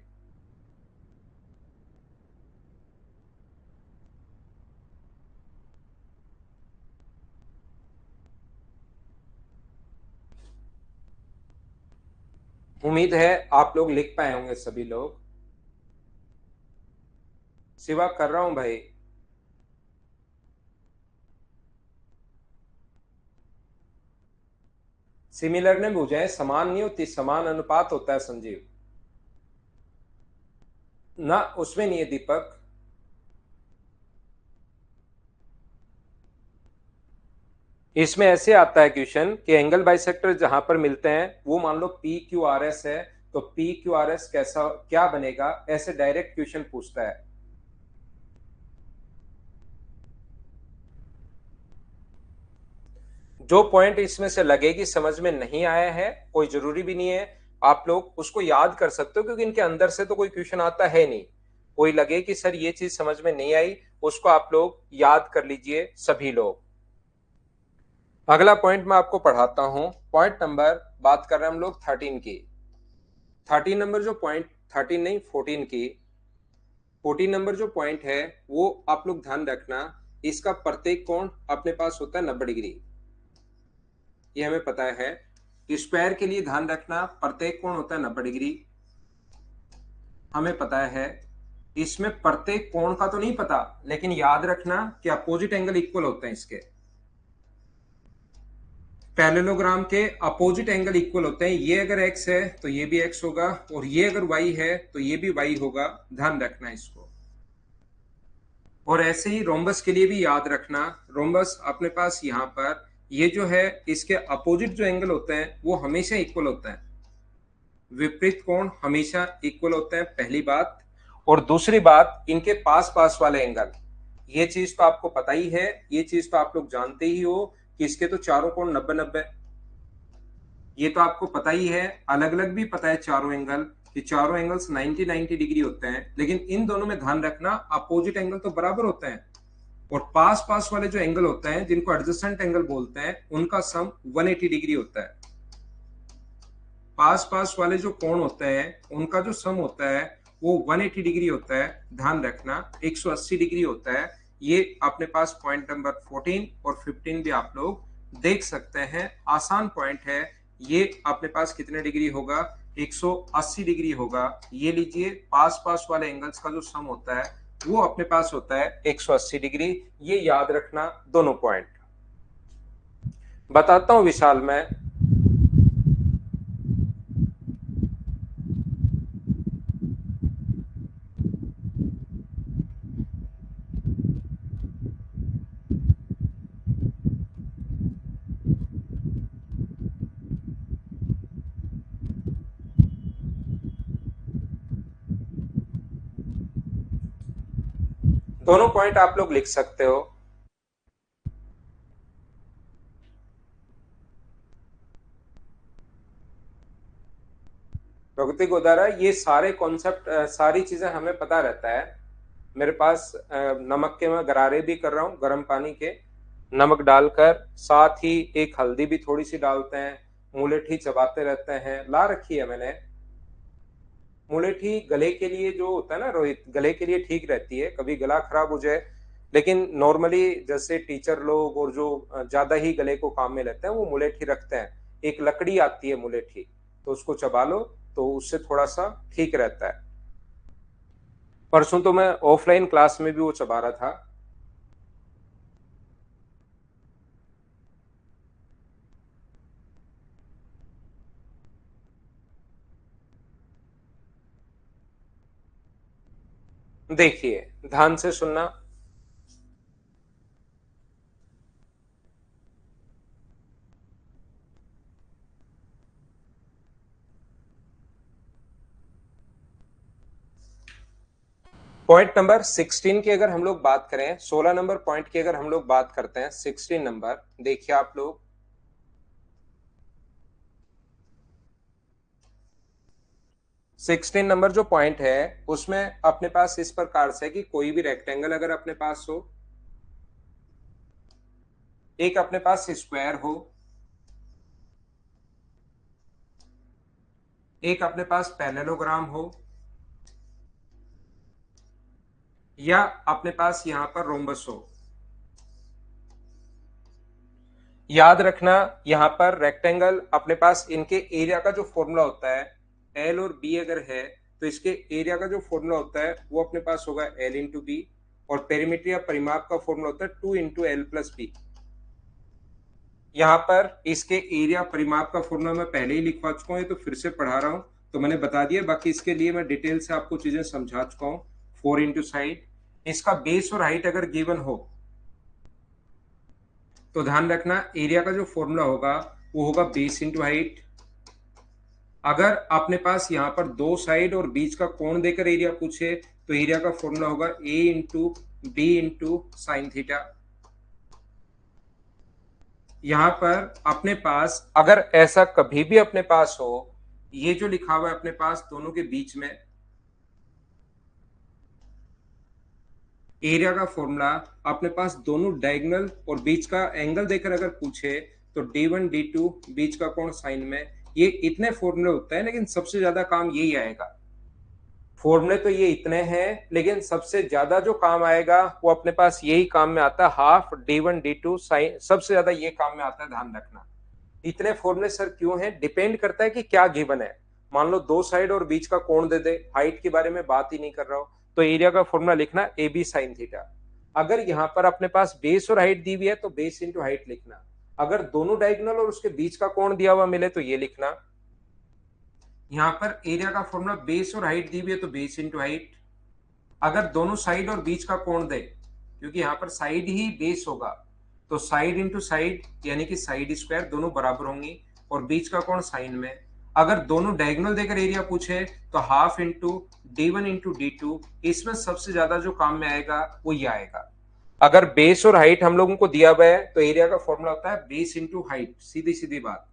उम्मीद है आप लोग लिख पाए होंगे सभी लोग। सिवा कर रहा हूं भाई। सिमिलर ने भुजाएं समान नहीं होती, समान अनुपात होता है संजीव। ना उसमें नहीं है दीपक। इसमें ऐसे आता है क्वेश्चन कि एंगल बाइसेक्टर जहां पर मिलते हैं वो मान लो पी क्यू आर एस है, तो पी क्यू आर एस कैसा क्या बनेगा, ऐसे डायरेक्ट क्वेश्चन पूछता है। जो पॉइंट इसमें से लगेगी समझ में नहीं आया है, कोई जरूरी भी नहीं है, आप लोग उसको याद कर सकते हो क्योंकि इनके अंदर से तो कोई क्वेश्चन आता है नहीं। कोई लगे कि सर ये चीज समझ में नहीं आई, उसको आप लोग याद कर लीजिए सभी लोग। अगला पॉइंट मैं आपको पढ़ाता हूं। पॉइंट नंबर बात कर रहे हैं हम लोग 13 की। 13 नंबर जो पॉइंट, 13 नहीं 14 की, 14 नंबर जो पॉइंट है वो आप लोग ध्यान रखना। इसका प्रत्येक कोण अपने पास होता है 90 डिग्री, ये हमें पता है। स्क्वायर के लिए ध्यान रखना प्रत्येक कोण होता है 90 डिग्री, हमें पता है। इसमें प्रत्येक कोण का तो नहीं पता, लेकिन याद रखना कि अपोजिट एंगल इक्वल होते हैं इसके। पैरेललोग्राम के अपोजिट एंगल इक्वल होते हैं। ये अगर x है तो ये भी x होगा, और ये अगर y है तो ये भी y होगा। ध्यान रखना इसको। और ऐसे ही रोम्बस के लिए भी याद रखना, रोम्बस अपने पास यहाँ पर ये जो है इसके अपोजिट जो एंगल होते हैं वो हमेशा इक्वल होते हैं। विपरीत कोण हमेशा इक्वल होते हैं, पहली बात। और दूसरी बात, इनके पास पास वाले एंगल, ये चीज तो आपको पता ही है, ये चीज तो आप लोग जानते ही हो कि इसके तो चारों कोण 90 90। ये तो आपको पता ही है, अलग अलग भी पता है चारों एंगल कि चारों एंगल्स 90 डिग्री होते हैं, लेकिन इन दोनों में ध्यान रखना अपोजिट एंगल तो बराबर होते हैं, और पास पास वाले जो एंगल होते हैं जिनको एडजेसेंट एंगल बोलते हैं उनका सम 180 डिग्री होता है। पास पास वाले जो कोण होते हैं उनका जो सम होता है वो 180 डिग्री होता है, ध्यान रखना 180 डिग्री होता है। ये अपने पास पॉइंट नंबर 14 और 15 भी आप लोग देख सकते हैं, आसान पॉइंट है। ये अपने पास कितने डिग्री होगा, 180 डिग्री होगा। ये लीजिए पास पास वाले एंगल्स का जो सम होता है वो अपने पास होता है 180 डिग्री। ये याद रखना दोनों पॉइंट। बताता हूं विशाल मैं, दोनों पॉइंट आप लोग लिख सकते हो। प्राकृतिक उदाहरण, ये सारे कॉन्सेप्ट सारी चीजें हमें पता रहता है। मेरे पास नमक के मैं गरारे भी कर रहा हूँ गर्म पानी के, नमक डालकर, साथ ही एक हल्दी भी थोड़ी सी डालते हैं, मुलेठी चबाते रहते हैं, ला रखी है मैंने। मुलेठी गले के लिए जो होता है ना रोहित, गले के लिए ठीक रहती है, कभी गला खराब हो जाए, लेकिन नॉर्मली जैसे टीचर लोग और जो ज्यादा ही गले को काम में लेते हैं वो मुलेठी रखते हैं। एक लकड़ी आती है मुलेठी, तो उसको चबा लो तो उससे थोड़ा सा ठीक रहता है। परसों तो मैं ऑफलाइन क्लास में भी वो चबा रहा था। देखिए ध्यान से सुनना, पॉइंट नंबर 16 की अगर हम लोग बात करें, 16 नंबर पॉइंट की अगर हम लोग बात करते हैं, 16 नंबर देखिए आप लोग, 16 नंबर जो पॉइंट है उसमें अपने पास इस प्रकार से कि कोई भी रेक्टेंगल अगर अपने पास हो, एक अपने पास स्क्वायर हो, एक अपने पास पैरेललोग्राम हो, या अपने पास यहां पर रोम्बस हो। याद रखना यहां पर रेक्टेंगल अपने पास इनके एरिया का जो फॉर्मूला होता है, एल और बी अगर है तो इसके एरिया का जो फॉर्मूला होता है वो अपने पास होगा एल इंटू बी, और पेरीमीटर या परिमाप का फॉर्मूला होता है 2 इंटू एल प्लस बी। यहाँ पर इसके एरिया परिमाप का फॉर्मूला मैं पहले ही लिखवा चुका हूँ, ये तो फिर से पढ़ा रहा हूँ तो मैंने बता दिया, बाकी इसके लिए मैं डिटेल से आपको चीजें समझा चुका हूँ। 4 इंटू साइड, इसका बेस और हाइट अगर गिवन हो तो ध्यान रखना एरिया का जो फॉर्मूला होगा वो होगा बेस इंटू हाइट। अगर अपने पास यहाँ पर दो साइड और बीच का कोण देकर एरिया पूछे तो एरिया का फॉर्मूला होगा A into B into sine theta. यहां पर अपने पास अगर ऐसा कभी भी अपने पास हो, ये जो लिखा हुआ है अपने पास दोनों के बीच में एरिया का फॉर्मूला, अपने पास दोनों डायगोनल और बीच का एंगल देकर अगर पूछे तो D1 D2 बीच का कोण साइन में, ये इतने फॉर्मूले होते हैं लेकिन सबसे ज्यादा काम यही आएगा। फॉर्मूले तो ये इतने हैं लेकिन सबसे ज्यादा जो काम आएगा वो अपने पास यही काम में आता है, हाफ D1 D2 साइन, सबसे ज्यादा ये काम में आता है, ध्यान रखना। इतने फॉर्मूले सर क्यों हैं, डिपेंड करता है कि क्या गिवन है। मान लो दो साइड और बीच का कोण दे दे, हाइट के बारे में बात ही नहीं कर रहा हो, तो एरिया का फॉर्मूला लिखना ए बी साइन थीटा। अगर यहां पर अपने पास बेस और हाइट दी हुई है तो बेस इंटू हाइट लिखना। अगर दोनों डायगोनल और उसके बीच का कोण दिया हुआ मिले तो ये लिखना। यहां पर एरिया का फॉर्मूला बेस और हाइट दी हुई है तो बेस इंटू हाइट। अगर दोनों साइड और बीच का कोण दे, क्योंकि यहां पर साइड ही बेस होगा, तो साइड इंटू साइड यानी कि साइड स्क्वायर दोनों बराबर होंगी, और बीच का कोण साइन में। अगर दोनों डायगोनल देकर एरिया पूछे तो half into D1 into D2, इसमें सबसे ज्यादा जो काम में आएगा वो ये आएगा। अगर बेस और हाइट हम लोगों को दिया हुआ है तो एरिया का फॉर्मूला होता है बेस इंटू हाइट, सीधी सीधी बात।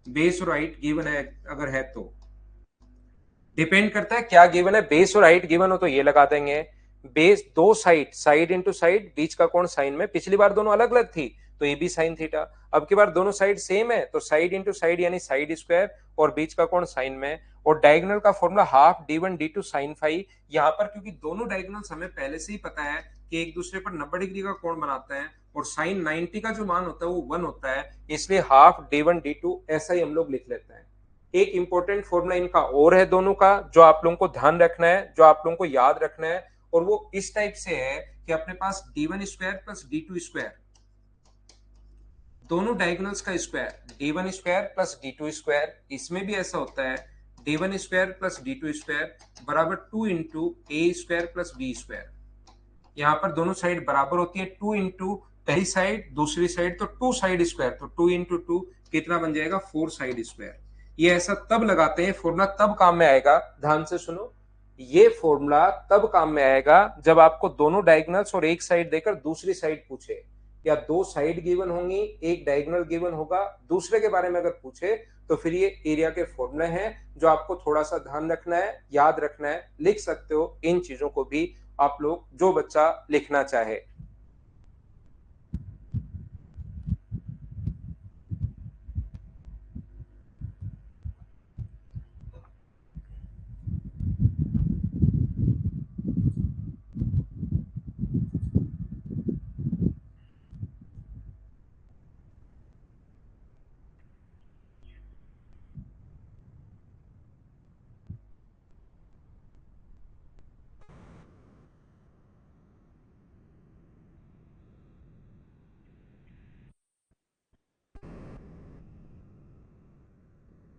बेस और हाइट गिवन है अगर है तो डिपेंड करता है क्या गिवन है। बेस और हाइट गिवन हो तो ये लगा देंगे। बेस दो साइड, साइड इंटू साइड, बीच का कोण साइन में, पिछली बार दोनों अलग अलग थी तो ये भी साइन थीटा। अब की बार दोनों साइड सेम है तो साइड इंटू साइड यानी साइड स्क्वायर, और बीच का कोण साइन में। और डायगोनल का formula half d1 d2 sine phi. यहाँ पर क्योंकि दोनों डायगोनल्स हमें पहले से ही पता है कि एक दूसरे पर 90 डिग्री का कोण बनाते हैं, और साइन 90 का जो मान होता है वो 1 होता है, इसलिए हाफ d1 d2 ऐसा ही हम लोग लिख लेते हैं। एक इंपॉर्टेंट फॉर्मूला इनका और है दोनों का, जो आप लोगों को ध्यान रखना है, जो आप लोगों को याद रखना है, और वो इस टाइप से है कि अपने पास d1 square plus d2 square, दोनों डायगोनल्स का square d1 square plus d2 square, इसमें भी ऐसा होता है d1 square plus d2 square बराबर 2 into A square plus B square. यहाँ पर दोनों साइड बराबर होती है, 2 इंटू पहली साइड दूसरी साइड तो 2 साइड स्क्वायर, तो 2 इंटू 2 कितना बन जाएगा 4 साइड स्क्वायर। ये ऐसा तब लगाते हैं, फॉर्मूला तब काम में आएगा, ध्यान से सुनो, ये फॉर्मूला तब काम में आएगा जब आपको दोनों डायगोनल्स और एक साइड देकर दूसरी साइड पूछे, या दो साइड गिवन होंगी एक डायगोनल गिवन होगा, दूसरे के बारे में अगर पूछे तो फिर ये एरिया के फॉर्मूले हैं जो आपको थोड़ा सा ध्यान रखना है, याद रखना है। लिख सकते हो इन चीजों को भी आप लोग, जो बच्चा लिखना चाहे।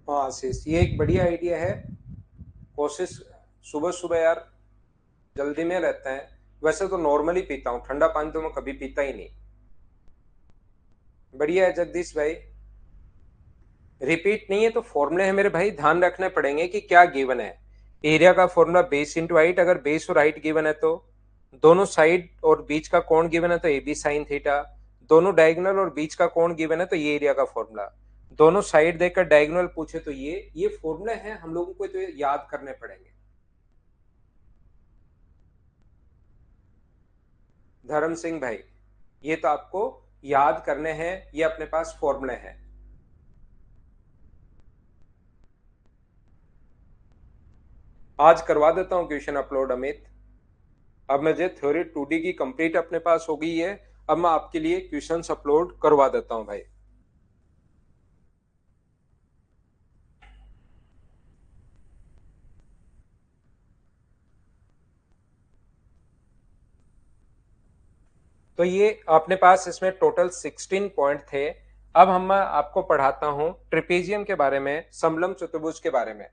हाँ आशीष, ये एक बढ़िया आइडिया है। कोशिश, सुबह सुबह यार जल्दी में रहता है, वैसे तो नॉर्मली पीता हूँ, ठंडा पानी तो मैं कभी पीता ही नहीं। बढ़िया है जगदीश भाई। रिपीट नहीं है तो फॉर्मूले हैं मेरे भाई, ध्यान रखने पड़ेंगे कि क्या गिवन है। एरिया का फॉर्मूला बेस इंटू हाइट, अगर बेस और हाइट गिवन है तो दोनों साइड और बीच का कोण गिवन है तो ए बी साइन थीटा, दोनों डायगोनल और बीच का कोण गिवन है तो ये एरिया का फॉर्मूला, दोनों साइड देकर डायगोनल पूछे तो ये फॉर्मूले हैं, हम लोगों को तो याद करने पड़ेंगे। धर्म सिंह भाई, ये तो आपको याद करने हैं, ये अपने पास फॉर्मूले हैं। आज करवा देता हूं क्वेश्चन अपलोड अमित। अब मुझे थ्योरी 2D की कंप्लीट अपने पास हो गई है, अब मैं आपके लिए क्वेश्चंस अपलोड करवा देता हूं भाई। तो ये अपने पास इसमें टोटल 16 पॉइंट थे। अब हम मैं आपको पढ़ाता हूं ट्रिपेजियम के बारे में, समलम चतुर्भुज के बारे में।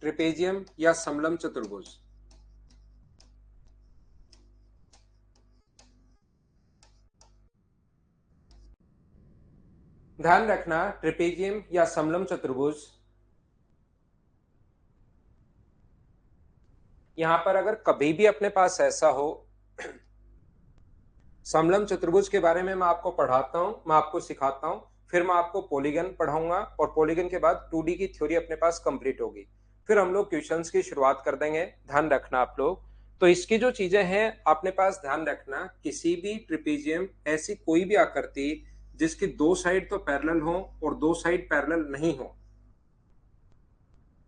ट्रिपेजियम या समलम चतुर्भुज, ध्यान रखना ट्रिपेजियम या समलम चतुर्भुज, यहां पर अगर कभी भी अपने पास ऐसा हो, समलम चतुर्भुज के बारे में मैं आपको पढ़ाता हूं, मैं आपको सिखाता हूं, फिर मैं आपको पॉलीगन पढ़ाऊंगा, और पॉलीगन के बाद 2D की थ्योरी अपने पास कंप्लीट होगी, फिर हम लोग क्वेश्चंस की शुरुआत कर देंगे। ध्यान रखना आप लोग। तो इसकी जो चीजें हैं अपने पास ध्यान रखना, किसी भी ट्रिपेजियम ऐसी कोई भी आकृति जिसकी दो साइड तो पैरेलल हो और दो साइड पैरेलल नहीं हो,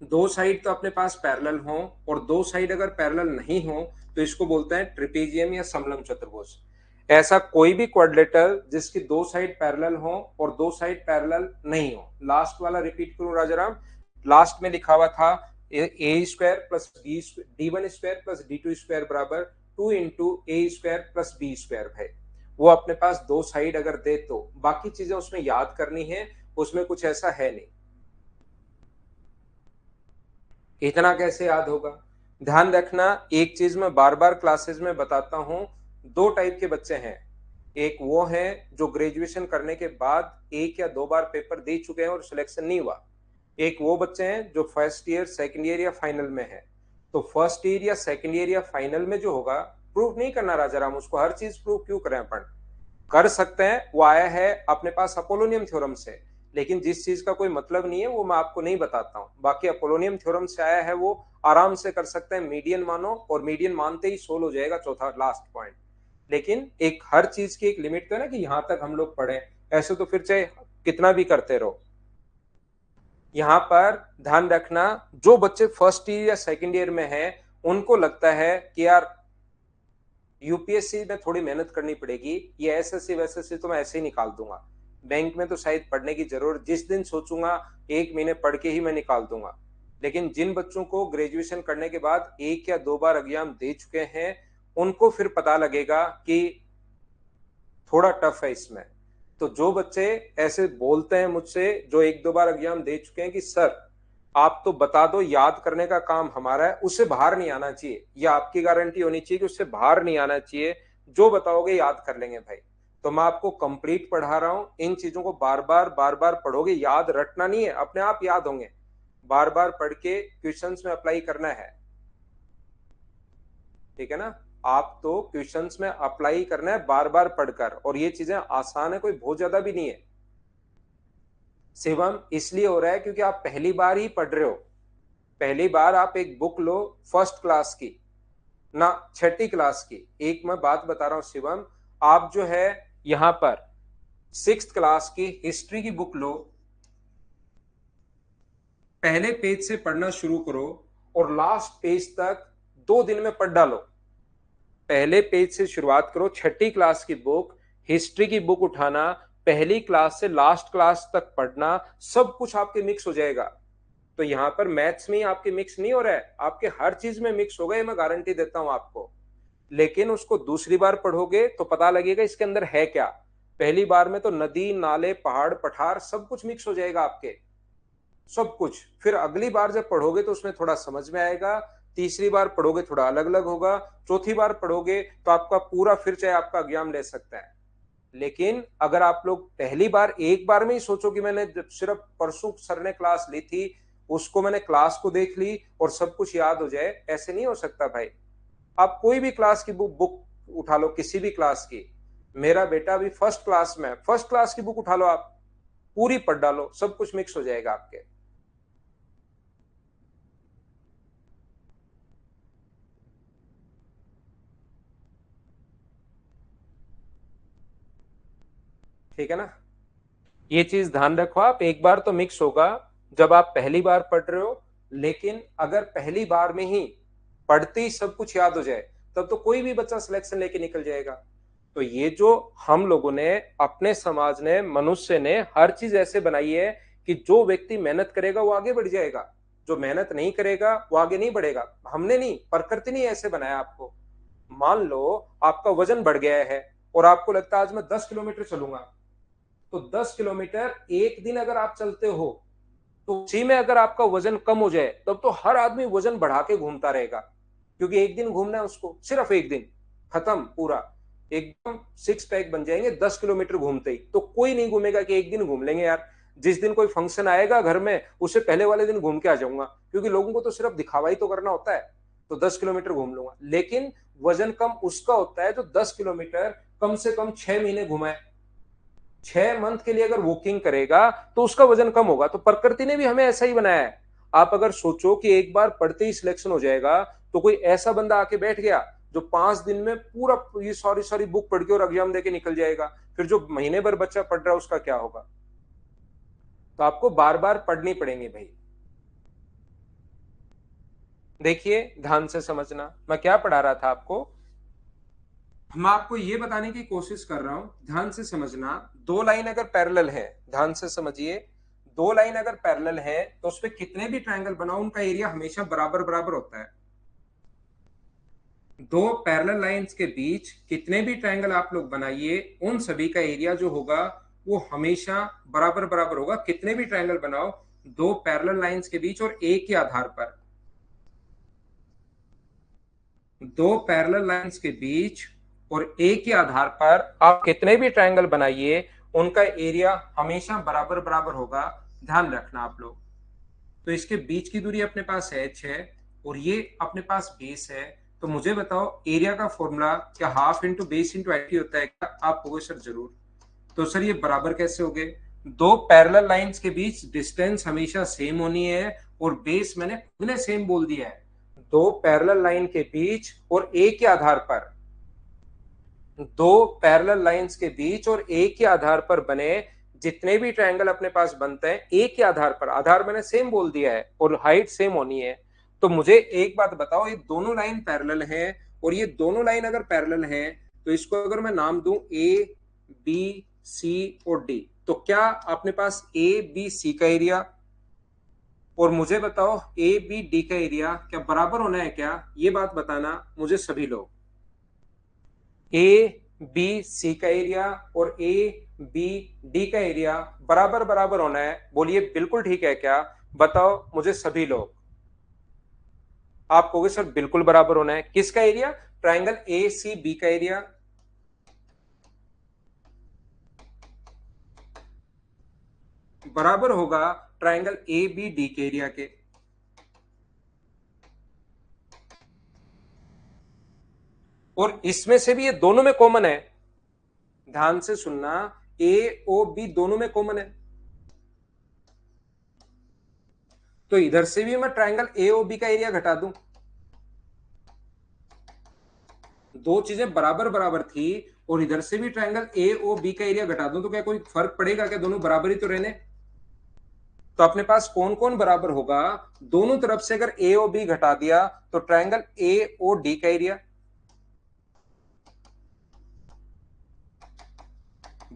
दो साइड तो अपने पास पैरेलल हो और दो साइड अगर पैरेलल नहीं हो तो इसको बोलते हैं ट्रिपेजियम या समलम चतुर्भुज। ऐसा कोई भी क्वाड्रिलेटरल जिसकी दो साइड पैरेलल हो और दो साइड पैरेलल नहीं हो, लास्ट वाला रिपीट करूं राजाराम, लास्ट में लिखा हुआ था A square plus D one square plus d2 square बराबर 2 into A square plus B square भाई, वो अपने पास दो साइड अगर दे तो बाकी चीजें उसमें याद करनी है, उसमें कुछ ऐसा है नहीं। इतना कैसे याद होगा, ध्यान रखना एक चीज मैं बार बार क्लासेस में बताता हूं, दो टाइप के बच्चे हैं। एक वो हैं जो ग्रेजुएशन करने के बाद एक या दो बार पेपर दे चुके हैं और सिलेक्शन नहीं हुआ, एक वो बच्चे हैं जो फर्स्ट ईयर सेकंड ईयर या फाइनल में है। तो फर्स्ट ईयर या सेकंड ईयर या फाइनल में जो होगा, प्रूव नहीं करना राजा राम, उसको हर चीज प्रूव क्यों करें अपन, कर सकते हैं, वो आया है अपने पास अपोलोनियम थ्योरम से, लेकिन जिस चीज का कोई मतलब नहीं है वो मैं आपको नहीं बताता हूं। बाकी अपोलोनियम थ्योरम से आया है, वो आराम से कर सकते हैं। मीडियन मानो, और मीडियन मानते ही सोल्व हो जाएगा चौथा लास्ट पॉइंट। लेकिन एक हर चीज की एक लिमिट तो है ना, कि यहां तक हम लोग पढ़े, ऐसे तो फिर चाहे कितना भी करते रहो। यहां पर ध्यान रखना, जो बच्चे फर्स्ट ईयर या सेकेंड ईयर में हैं, उनको लगता है कि यार यूपीएससी में थोड़ी मेहनत करनी पड़ेगी, ये एसएससी वैसेसी तो मैं ऐसे ही निकाल दूंगा, बैंक में तो शायद पढ़ने की जरूरत, जिस दिन सोचूंगा 1 महीने पढ़ के ही मैं निकाल दूंगा। लेकिन जिन बच्चों को ग्रेजुएशन करने के बाद 1 या 2 बार एग्जाम दे चुके हैं, उनको फिर पता लगेगा कि थोड़ा टफ है इसमें। तो जो बच्चे ऐसे बोलते हैं मुझसे, जो 1-2 बार एग्जाम दे चुके हैं कि सर आप तो बता दो, याद करने का काम हमारा है, उससे बाहर नहीं आना चाहिए, या आपकी गारंटी होनी चाहिए कि उससे बाहर नहीं आना चाहिए, जो बताओगे याद कर लेंगे भाई। तो मैं आपको कंप्लीट पढ़ा रहा हूं, इन चीजों को बार बार पढ़ोगे, याद रटना नहीं है, अपने आप याद होंगे। बार बार पढ़ के क्वेश्चंस में अप्लाई करना है, ठीक है ना। आप तो क्वेश्चंस में अप्लाई करना है बार बार पढ़कर, और ये चीजें आसान है, कोई बहुत ज्यादा भी नहीं है। शिवम इसलिए हो रहा है क्योंकि आप पहली बार ही पढ़ रहे हो। पहली बार आप एक बुक लो फर्स्ट क्लास की, ना छठी क्लास की। एक मैं बात बता रहा हूं शिवम, आप जो है यहां पर सिक्स्थ क्लास की हिस्ट्री की बुक लो, पहले पेज से पढ़ना शुरू करो, और लास्ट पेज तक 2 दिन में पढ़ डालो। पहले पेज से शुरुआत करो, छठी क्लास की बुक, हिस्ट्री की बुक उठाना, पहली क्लास से लास्ट क्लास तक पढ़ना, सब कुछ आपके मिक्स हो जाएगा। तो यहां पर मैथ्स में आपके मिक्स नहीं हो रहा है, आपके हर चीज में मिक्स होगा, ये मैं गारंटी देता हूं आपको। लेकिन उसको दूसरी बार पढ़ोगे तो पता लगेगा इसके अंदर है क्या। पहली बार में तो नदी नाले पहाड़ पठार सब कुछ मिक्स हो जाएगा आपके, सब कुछ। फिर अगली बार जब पढ़ोगे तो उसमें थोड़ा समझ में आएगा, तीसरी बार पढ़ोगे थोड़ा अलग अलग होगा, चौथी बार पढ़ोगे तो आपका पूरा फिर चाहे आपका एग्जाम ले सकता है। लेकिन अगर आप लोग पहली बार एक बार में ही सोचो कि मैंने सिर्फ परसों सर ने क्लास ली थी, उसको मैंने क्लास को देख ली और सब कुछ याद हो जाए, ऐसे नहीं हो सकता भाई। आप कोई भी क्लास की बुक उठा लो, किसी भी क्लास की। मेरा बेटा अभी फर्स्ट क्लास में, फर्स्ट क्लास की बुक उठा लो, आप पूरी पढ़ डालो, सब कुछ मिक्स हो जाएगा आपके। ठीक है ना, ये चीज ध्यान रखो आप। एक बार तो मिक्स होगा जब आप पहली बार पढ़ रहे हो, लेकिन अगर पहली बार में ही पढ़ते ही सब कुछ याद हो जाए, तब तो कोई भी बच्चा सिलेक्शन लेके निकल जाएगा। तो ये जो हम लोगों ने, अपने समाज ने, मनुष्य ने हर चीज ऐसे बनाई है कि जो व्यक्ति मेहनत करेगा वो आगे बढ़ जाएगा, जो मेहनत नहीं करेगा वो आगे नहीं बढ़ेगा। हमने नहीं, प्रकृति ने ऐसे बनाया आपको। मान लो आपका वजन बढ़ गया है और आपको लगता है आज मैं 10 किलोमीटर चलूंगा, तो 10 किलोमीटर एक दिन अगर आप चलते हो, तो उसी में अगर आपका वजन कम हो जाए, तब तो हर आदमी वजन बढ़ा के घूमता रहेगा, क्योंकि एक दिन घूमना है उसको, सिर्फ एक दिन, खत्म पूरा, एकदम सिक्स पैक बन जाएंगे 10 किलोमीटर घूमते ही। तो कोई नहीं घूमेगा कि एक दिन घूम लेंगे यार, जिस दिन कोई फंक्शन आएगा घर में, उससे पहले वाले दिन घूम के आ जाऊंगा, क्योंकि लोगों को तो सिर्फ दिखावा ही तो करना होता है, तो 10 किलोमीटर घूम लूंगा। लेकिन वजन कम उसका होता है जो 10 किलोमीटर कम से कम 6 महीने घुमाए। 6 मंथ के लिए अगर वॉकिंग करेगा तो उसका वजन कम होगा। तो प्रकृति ने भी हमें ऐसा ही बनाया है। आप अगर सोचो कि एक बार पढ़ते ही सिलेक्शन हो जाएगा, तो कोई ऐसा बंदा आके बैठ गया जो 5 दिन में पूरा ये सारी सारी बुक पढ़ के और एग्जाम देके निकल जाएगा, फिर जो महीने भर बच्चा पढ़ रहा है उसका क्या होगा। तो आपको बार बार पढ़नी पड़ेंगे भाई। देखिए ध्यान से समझना, मैं क्या पढ़ा रहा था आपको, मैं आपको ये बताने की कोशिश कर रहा हूं, ध्यान से समझना। दो लाइन अगर पैरेलल है, ध्यान से समझिए, दो लाइन अगर पैरेलल है तो उस पर कितने भी ट्रायंगल बनाओ उनका एरिया हमेशा बराबर बराबर होता है। दो पैरेलल लाइंस के बीच कितने भी ट्रायंगल आप लोग बनाइए, उन सभी का एरिया जो होगा वो हमेशा बराबर बराबर होगा। कितने भी ट्रायंगल बनाओ दो पैरेलल लाइंस के बीच, और एक के आधार पर, दो पैरेलल लाइंस के बीच और ए के आधार पर आप कितने भी ट्रायंगल बनाइए, उनका एरिया हमेशा बराबर बराबर होगा। ध्यान रखना आप लोग। तो इसके बीच की दूरी अपने पास h है, और ये अपने पास बेस है, तो मुझे बताओ एरिया का फॉर्मूला क्या हाफ इंटू बेस इंटू 80 होता है क्या? आप कहोगे सर जरूर। तो सर ये बराबर कैसे हो गए? दो पैरेलल लाइंस के बीच डिस्टेंस हमेशा सेम होनी है, और बेस मैंने खुद ने सेम बोल दिया है। दो पैरेलल लाइन के बीच और ए के आधार पर, दो पैरेलल लाइंस के बीच और ए के आधार पर बने जितने भी ट्रायंगल अपने पास बनते हैं, ए के आधार पर, आधार मैंने सेम बोल दिया है और हाइट सेम होनी है। तो मुझे एक बात बताओ, ये दोनों लाइन पैरेलल हैं, और ये दोनों लाइन अगर पैरेलल हैं तो इसको अगर मैं नाम दूं ए बी सी और डी, तो क्या अपने पास ए बी सी का एरिया, और मुझे बताओ ए बी डी का एरिया क्या बराबर होना है क्या? ये बात बताना मुझे सभी लोग। ए बी सी का एरिया और ए बी डी का एरिया बराबर बराबर होना है, बोलिए बिल्कुल ठीक है क्या? बताओ मुझे सभी लोग। आप कहोगे सर बिल्कुल बराबर होना है, किसका area? Triangle A C B का एरिया बराबर होगा ट्राइंगल ए बी डी के एरिया के। और इसमें से भी ये दोनों में कॉमन है, ध्यान से सुनना, ए ओ बी दोनों में कॉमन है। तो इधर से भी मैं ट्राइंगल ए ओ बी का एरिया घटा दूं, दो चीजें बराबर बराबर थी, और इधर से भी ट्राइंगल ए ओ बी का एरिया घटा दूं, तो क्या कोई फर्क पड़ेगा क्या? दोनों बराबर ही तो रहने। तो अपने पास कौन कौन बराबर होगा? दोनों तरफ से अगर ए ओ बी घटा दिया तो ट्राइंगल ए ओ डी का एरिया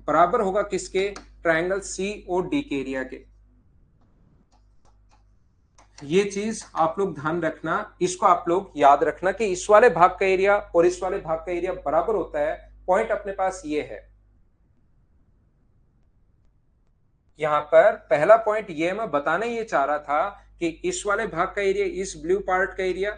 बराबर होगा किसके? ट्राइंगल सी ओ डी के एरिया के। ये चीज आप लोग ध्यान रखना, इसको आप लोग याद रखना कि इस वाले भाग का एरिया और इस वाले भाग का एरिया बराबर होता है। पॉइंट अपने पास ये है। यहां पर पहला पॉइंट ये मैं बताना ये चाह रहा था कि इस वाले भाग का एरिया, इस ब्लू पार्ट का एरिया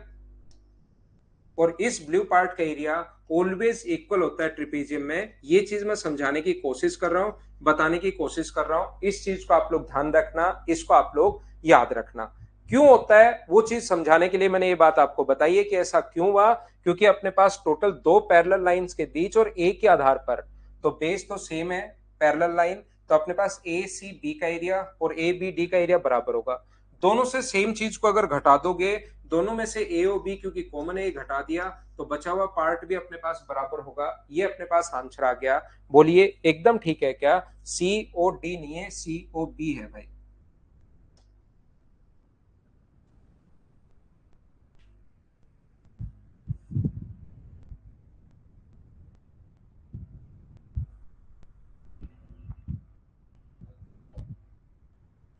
और इस ब्लू पार्ट का एरिया ऑलवेज इक्वल होता है ट्रिपेजियम में। ये चीज मैं समझाने की कोशिश कर रहा हूं, बताने की कोशिश कर रहा हूं। इस चीज को आप लोग ध्यान रखना, इसको आप लोग याद रखना। क्यों होता है वो चीज समझाने के लिए मैंने ये बात आपको बताई है कि ऐसा क्यों हुआ। क्योंकि अपने पास टोटल दो पैरेलल लाइंस के बीच और ए के आधार पर, तो बेस तो सेम है पैरेलल लाइन, तो अपने पास ए सी बी का एरिया और ए बी डी का एरिया बराबर होगा। दोनों से सेम चीज को अगर घटा दोगे, दोनों में से ए और बी क्योंकि कॉमन है घटा दिया, तो बचा हुआ पार्ट भी अपने पास बराबर होगा। ये अपने पास आंसर आ गया। बोलिए एकदम ठीक है क्या? सी ओ डी नहीं है, सी ओ बी है भाई।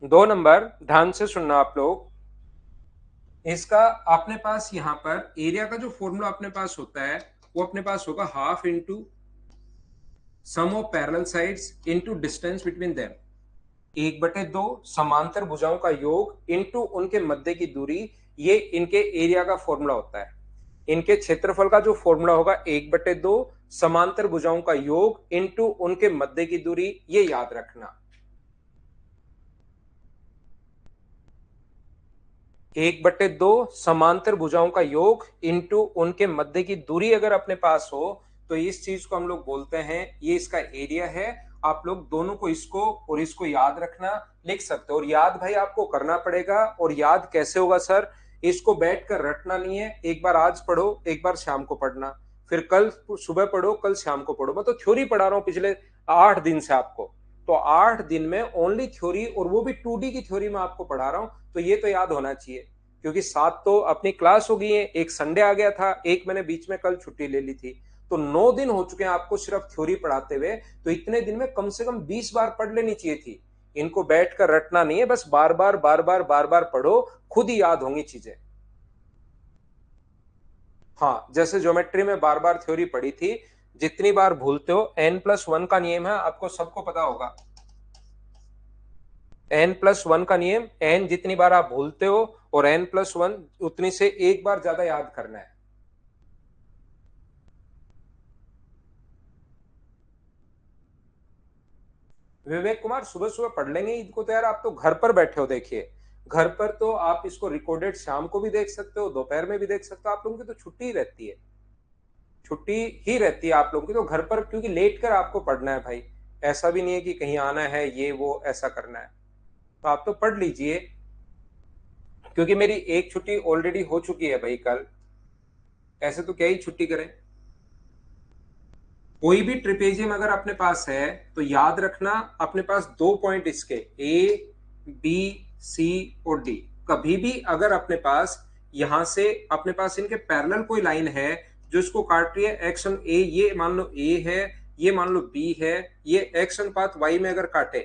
दो नंबर ध्यान से सुनना आप लोग। इसका अपने पास यहां पर एरिया का जो फॉर्मूला अपने पास होता है वो अपने पास होगा half into sum of parallel sides into distance between them. एक बटे दो समांतर भुजाओं का योग इंटू उनके मध्य की दूरी, ये इनके एरिया का फॉर्मूला होता है। इनके क्षेत्रफल का जो फॉर्मूला होगा एक बटे दो समांतर भुजाओं का योग इंटू उनके मध्य की दूरी, ये याद रखना। एक बटे दो समांतर भुजाओं का योग इंटू उनके मध्य की दूरी अगर अपने पास हो, तो इस चीज को हम लोग बोलते हैं, ये इसका एरिया है। आप लोग दोनों को, इसको और इसको याद रखना, लिख सकते हो। और याद भाई आपको करना पड़ेगा। और याद कैसे होगा सर? इसको बैठकर रटना नहीं है, एक बार आज पढ़ो, एक बार शाम को पढ़ना, फिर कल सुबह पढ़ो, कल शाम को पढ़ो। मैं तो थ्योरी पढ़ा रहा हूँ पिछले 8 दिन से आपको, तो 8 दिन में ओनली थ्योरी, और वो भी 2D की थ्योरी में आपको पढ़ा रहा हूं। तो ये तो याद होना चाहिए, क्योंकि 7 तो अपनी क्लास हो गई है, एक संडे आ गया था, एक मैंने बीच में कल छुट्टी ले ली थी, तो 9 दिन हो चुके हैं आपको सिर्फ थ्योरी पढ़ाते हुए। तो इतने दिन में कम से कम 20 बार पढ़ लेनी चाहिए थी। इनको बैठकर रटना नहीं है, बस बार बार बार बार बार बार पढ़ो, खुद ही याद होंगी चीजें। हाँ, जैसे ज्योमेट्री में बार बार थ्योरी पढ़ी थी, जितनी बार भूलते हो, n+1 का नियम है, आपको सबको पता होगा। n+1 का नियम, n जितनी बार आप भूलते हो और n+1 उतनी से एक बार ज्यादा याद करना है। विवेक कुमार सुबह सुबह पढ़ लेंगे इनको, तो यार आप तो घर पर बैठे हो, देखिए घर पर तो आप इसको रिकॉर्डेड शाम को भी देख सकते हो, दोपहर में भी देख सकते हो, आप लोगों की तो छुट्टी ही रहती है, छुट्टी ही रहती है आप लोगों की तो घर पर, क्योंकि लेट कर आपको पढ़ना है भाई, ऐसा भी नहीं है कि कहीं आना है ये वो ऐसा करना है, तो आप तो पढ़ लीजिए, क्योंकि मेरी एक छुट्टी ऑलरेडी हो चुकी है भाई कल, ऐसे तो क्या ही छुट्टी करें। कोई भी ट्रिपेजियम अगर अपने पास है तो याद रखना अपने पास दो पॉइंट इसके ए बी सी और डी, कभी भी अगर अपने पास यहां से अपने पास इनके पैरेलल कोई लाइन है जो इसको काट रही है, एक्शन ए, ये मान लो ए है, ये मान लो बी है, ये एक्स अनुपात वाई में अगर काटे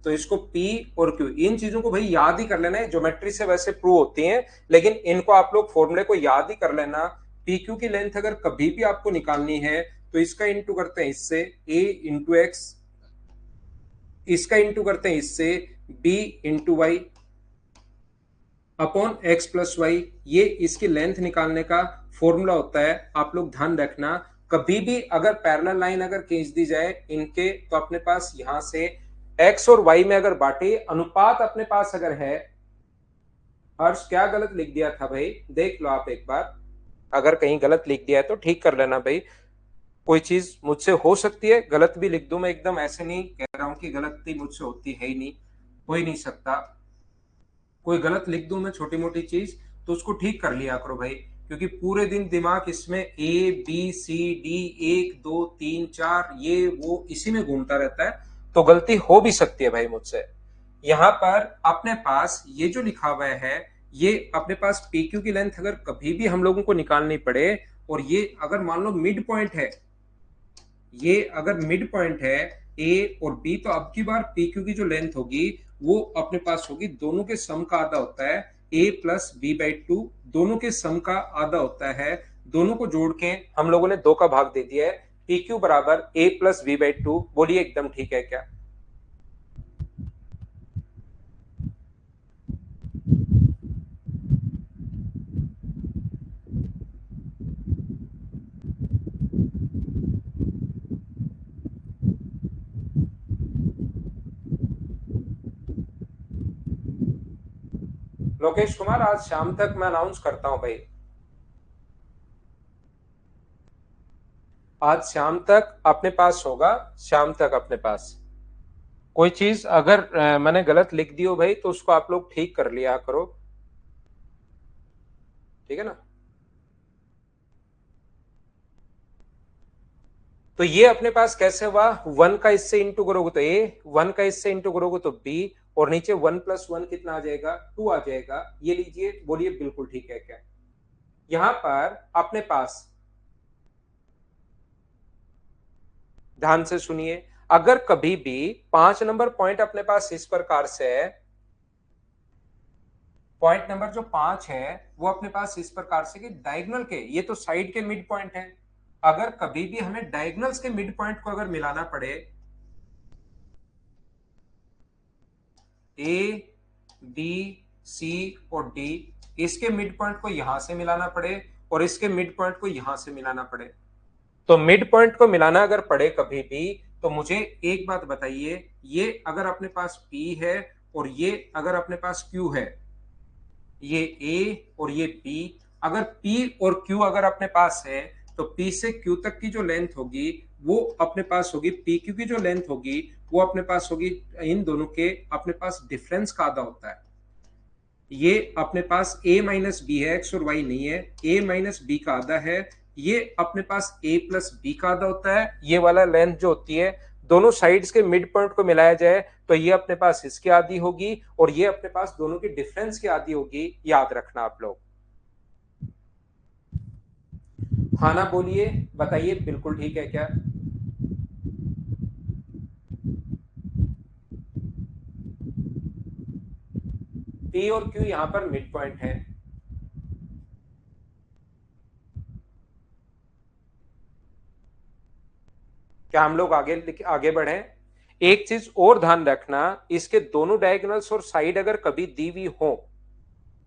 तो इसको P और Q, इन चीजों को भाई याद ही कर लेना है, ज्योमेट्री से वैसे प्रूव होती हैं, लेकिन इनको आप लोग फॉर्मूले को याद ही कर लेना। PQ की लेंथ अगर कभी भी आपको निकालनी है तो इसका इंटू करते हैं इससे A इंटू एक्स, इसका इंटू करते हैं इससे B into Y upon X plus Y, ये इसकी लेंथ निकालने का फॉर्मूला होता है। आप लोग ध्यान रखना कभी भी अगर पैरेलल लाइन अगर खींच दी जाए इनके, तो अपने पास यहां से एक्स और वाई में अगर बांटे अनुपात अपने पास अगर है, हर्ष क्या गलत लिख दिया था भाई, देख लो आप एक बार, अगर कहीं गलत लिख दिया है तो ठीक कर लेना भाई, कोई चीज मुझसे हो सकती है गलत भी लिख दूं, मैं एकदम ऐसे नहीं कह रहा हूं कि गलती मुझसे होती है ही नहीं, हो ही नहीं सकता, कोई गलत लिख दूं मैं छोटी मोटी चीज तो उसको ठीक कर लिया करो भाई, क्योंकि पूरे दिन दिमाग इसमें ए बी सी डी, एक दो तीन चार ये वो इसी में घूमता रहता है, तो गलती हो भी सकती है भाई मुझसे। यहां पर अपने पास ये जो लिखा हुआ है, ये अपने पास पी क्यू की लेंथ अगर कभी भी हम लोगों को निकालनी पड़े, और ये अगर मान लो मिड पॉइंट है, ये अगर मिड पॉइंट है ए और बी, तो अब की बार पी क्यू की जो लेंथ होगी वो अपने पास होगी दोनों के सम का आधा होता है, ए प्लस बी बाई टू, दोनों के सम का आधा होता है, दोनों को जोड़ के हम लोगों ने दो का भाग दे दिया है, पी क्यू बराबर ए प्लस बी बाई टू, बोलिए एकदम ठीक है क्या? लोकेश कुमार आज शाम तक मैं अनाउंस करता हूं भाई, आज शाम तक अपने पास होगा, शाम तक अपने पास कोई चीज अगर मैंने गलत लिख दी हो भाई तो उसको आप लोग ठीक कर लिया करो, ठीक है ना। तो ये अपने पास कैसे हुआ, वन का इससे इंटू करोगे तो ए, वन का इससे इंटू करोगे तो बी, और नीचे वन प्लस वन कितना आ जाएगा, टू आ जाएगा, ये लीजिए, बोलिए बिल्कुल ठीक है क्या? यहां पर अपने पास ध्यान से सुनिए, अगर कभी भी 5 नंबर पॉइंट अपने पास इस प्रकार से है, पॉइंट नंबर जो 5 है वो अपने पास इस प्रकार से कि डायगोनल के, ये तो साइड के मिड पॉइंट है, अगर कभी भी हमें डायगोनल्स के मिड पॉइंट को अगर मिलाना पड़े, ए बी सी और डी, इसके मिड पॉइंट को यहां से मिलाना पड़े और इसके मिड पॉइंट को यहां से मिलाना पड़े, तो मिड पॉइंट को मिलाना अगर पड़े कभी भी, तो मुझे एक बात बताइए, ये अगर अपने पास P है और ये अगर अपने पास Q है, ये A और ये B, अगर P और Q अगर अपने पास है तो P से Q तक की जो लेंथ होगी वो अपने पास होगी, PQ की जो लेंथ होगी वो अपने पास होगी, इन दोनों के अपने पास डिफरेंस का आधा होता है, ये अपने पास a माइनस बी है, एक्स और वाई नहीं है, a माइनस बी का आधा है, ये अपने पास a प्लस बी का आधा होता है, ये वाला लेंथ जो होती है दोनों साइड्स के मिड पॉइंट को मिलाया जाए तो ये अपने पास इसकी आधी होगी और ये अपने पास दोनों की डिफरेंस की आधी होगी, याद रखना आप लोग। हाँ ना बोलिए, बताइए बिल्कुल ठीक है क्या? P और Q यहां पर मिड पॉइंट है, क्या हम लोग आगे बढ़े? एक चीज और ध्यान रखना, इसके दोनों डायगोनल्स और साइड अगर कभी दी हुई हो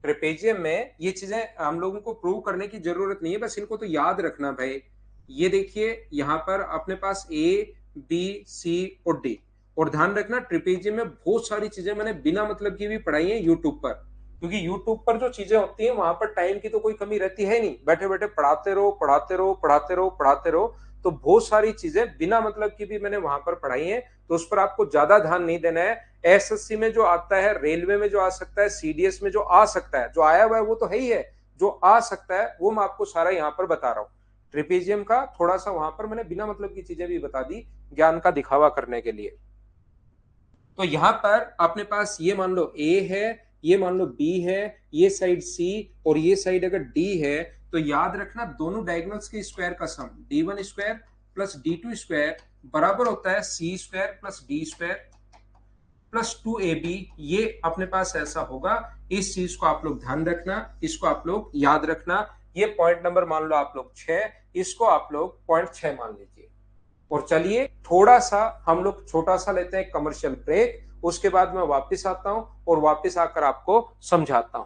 ट्रेपेजियम में, ये चीजें हम लोगों को प्रूव करने की जरूरत नहीं है, बस इनको तो याद रखना भाई। ये देखिए यहां पर अपने पास ए बी सी और डी, और ध्यान रखना ट्रिपेजियम में बहुत सारी चीजें मैंने बिना मतलब की भी पढ़ाई है यूट्यूब पर, क्योंकि यूट्यूब पर जो चीजें होती हैं वहां पर टाइम की तो कोई कमी रहती है नहीं, बैठे बैठे पढ़ाते रहो पढ़ाते रहो पढ़ाते रहो पढ़ाते रहो। तो बहुत सारी चीजें बिना मतलब की भी मैंने वहां पर पढ़ाई है, तो उस पर आपको ज्यादा ध्यान नहीं देना है। एसएससी में जो आता है, रेलवे में जो आ सकता है, सीडीएस में जो आ सकता है, जो आया हुआ है वो तो है ही है, जो आ सकता है वो मैं आपको सारा यहाँ पर बता रहा हूँ। ट्रिपेजियम का थोड़ा सा वहां पर मैंने बिना मतलब की चीजें भी बता दी, ज्ञान का दिखावा करने के लिए। तो यहां पर अपने पास ये मान लो ए है, ये मान लो बी है, ये साइड सी, और ये साइड अगर डी है, तो याद रखना दोनों डायगोनल्स के स्क्वायर का सम d1 square plus d2 square बराबर होता है c square plus d square plus 2ab। ये अपने पास ऐसा होगा। इस चीज को आप लोग ध्यान रखना, इसको आप लोग याद रखना। ये पॉइंट नंबर मान लो आप लोग 6, इसको आप लोग पॉइंट 6 मान लीजिए। और चलिए थोड़ा सा हम लोग छोटा सा लेते हैं कमर्शियल ब्रेक, उसके बाद मैं वापस आता हूं और वापस आकर आपको समझाता हूं।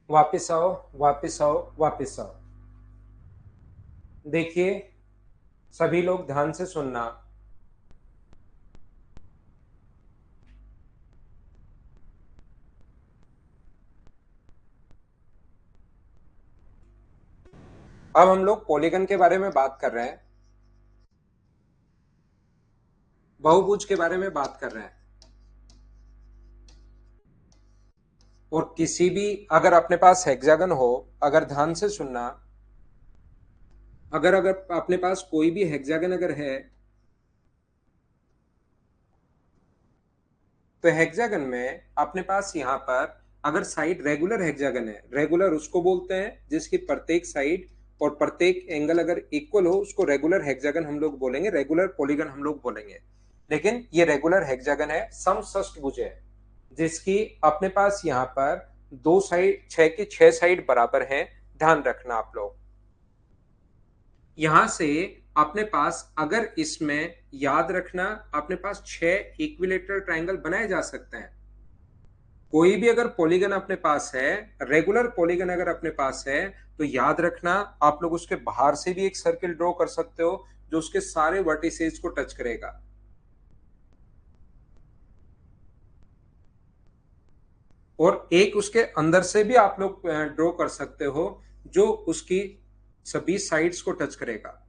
वापस आओ, वापस आओ, वापस आओ। देखिए सभी लोग ध्यान से सुनना। अब हम लोग पॉलीगन के बारे में बात कर रहे हैं, बहुभुज के बारे में बात कर रहे हैं। और किसी भी अगर अपने पास हेक्सागन हो, अगर ध्यान से सुनना, अगर अगर अपने पास कोई भी हेक्सागन अगर है, तो हेक्सागन में अपने पास यहां पर अगर साइड रेगुलर हेक्सागन है, रेगुलर उसको बोलते हैं जिसकी प्रत्येक साइड और प्रत्येक एंगल अगर इक्वल हो, उसको रेगुलर हेक्सागन हम लोग बोलेंगे, रेगुलर पॉलीगन हम लोग बोलेंगे। लेकिन ये रेगुलर हेक्सागन है, समषष्टभुज है, जिसकी अपने पास यहाँ पर दो साइड, छह की छह साइड बराबर है। ध्यान रखना आप लोग, यहां से अपने पास अगर इसमें याद रखना, अपने पास छह इक्विलेटरल ट्रायंगल बनाए जा सकते हैं। कोई भी अगर पॉलीगन अपने पास है, रेगुलर पॉलीगन अगर अपने पास है, तो याद रखना आप लोग उसके बाहर से भी एक सर्किल ड्रॉ कर सकते हो जो उसके सारे वर्टिसेस को टच करेगा। और एक उसके अंदर से भी आप लोग ड्रॉ कर सकते हो जो उसकी सभी साइड्स को टच करेगा।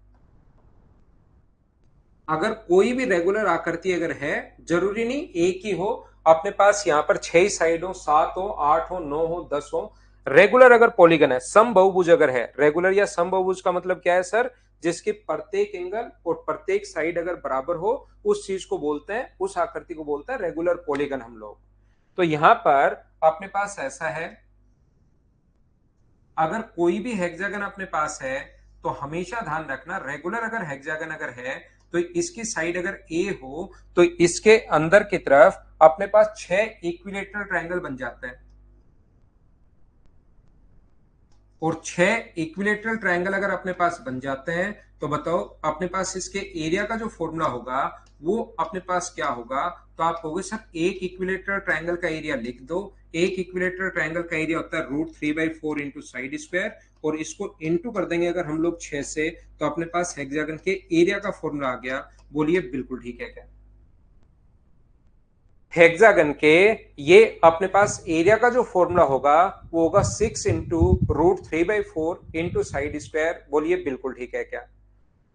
अगर कोई भी रेगुलर आकृति अगर है, जरूरी नहीं एक ही हो, अपने पास यहां पर छह साइड हो, 7 हो, 8 हो, 9 हो, 10 हो, रेगुलर अगर पॉलीगन है, समबाहुभुज अगर है, रेगुलर या समबाहुभुज का मतलब क्या है सर, जिसके प्रत्येक एंगल और प्रत्येक साइड अगर बराबर हो, उस चीज को बोलते हैं, उस आकृति को बोलते हैं रेगुलर पॉलीगन हम लोग। तो यहां पर अपने पास ऐसा है, अगर कोई भी हेक्सागन अपने पास है, तो हमेशा ध्यान रखना रेगुलर अगर हेक्सागन अगर है, तो इसकी साइड अगर ए हो, तो इसके अंदर की तरफ अपने पास छह इक्विलेटरल ट्रायंगल बन जाते हैं। और छह इक्विलेटरल ट्रायंगल अगर अपने पास बन जाते हैं, तो बताओ अपने पास इसके एरिया का जो फॉर्मूला होगा वो अपने पास क्या होगा। तो आप कहोगे सर एक इक्विलेटरल ट्रायंगल का एरिया लिख दो। एक इक्विलेटरल ट्रायंगल का एरिया होता है √3/4 इंटू साइड स्क्वायर, और इसको इंटू कर देंगे अगर हम लोग 6 से, तो अपने पास हेक्सागन के एरिया का फॉर्मूला आ गया। बोलिए बिल्कुल ठीक है क्या? हेक्सागन के ये अपने पास एरिया का जो फॉर्मूला होगा वो होगा 6 इंटू √3/4 इंटू साइड स्क्वायर। बोलिए बिल्कुल ठीक है क्या?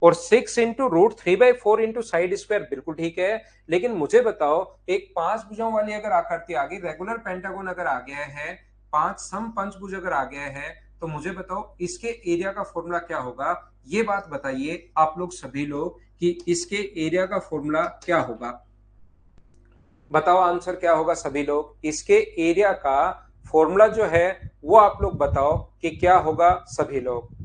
और 6 इंटू √3/4 इंटू साइड स्क्वायर बिल्कुल ठीक है। लेकिन मुझे बताओ, एक पांच भुजाओं वाली अगर आकृति आ गई, रेगुलर पेंटागन अगर आ गया है, पांच सम पंचभुज अगर आ गया है, तो मुझे बताओ इसके एरिया का फॉर्मूला क्या होगा। ये बात बताइए आप लोग सभी लोग कि इसके एरिया का फॉर्मूला क्या होगा। बताओ आंसर क्या होगा सभी लोग, इसके एरिया का फॉर्मूला जो है वो आप लोग बताओ कि क्या होगा सभी लोग।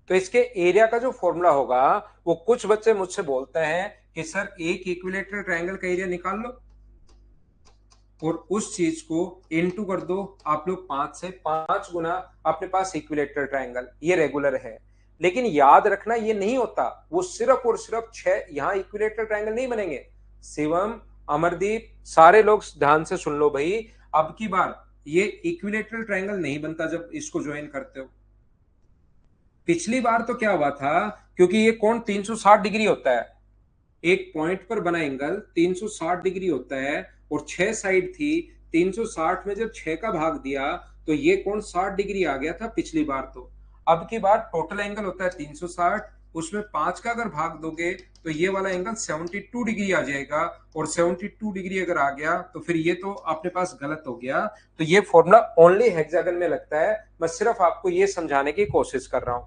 तो इसके एरिया का जो फॉर्मूला होगा, वो कुछ बच्चे मुझसे बोलते हैं कि सर एक इक्विलेटरल ट्रायंगल का एरिया निकाल लो और उस चीज को इनटू कर दो आप लोग 5 से, 5 गुना अपने पास इक्विलेटरल ट्रायंगल, ये रेगुलर है। लेकिन याद रखना ये नहीं होता, वो सिर्फ और सिर्फ 6 यहां इक्विलेटरल ट्रायंगल नहीं बनेंगे। शिवम, अमरदीप, सारे लोग ध्यान से सुन लो भाई, अब की बार ये इक्विलेटरल ट्रायंगल नहीं बनता जब इसको ज्वाइन करते हो। पिछली बार तो क्या हुआ था, क्योंकि ये कोण 360 डिग्री होता है, एक पॉइंट पर बना एंगल 360 डिग्री होता है, और 6 साइड थी, 360 में जब 6 का भाग दिया तो ये कोण 60 डिग्री आ गया था पिछली बार। तो अब की बार टोटल एंगल होता है 360, उसमें 5 का अगर भाग दोगे तो ये वाला एंगल 72 डिग्री आ जाएगा, और 72 डिग्री अगर आ गया तो फिर ये तो अपने पास गलत हो गया। तो ये फॉर्मूला ओनली हेक्सागन में लगता है, मैं सिर्फ आपको ये समझाने की कोशिश कर रहा हूं।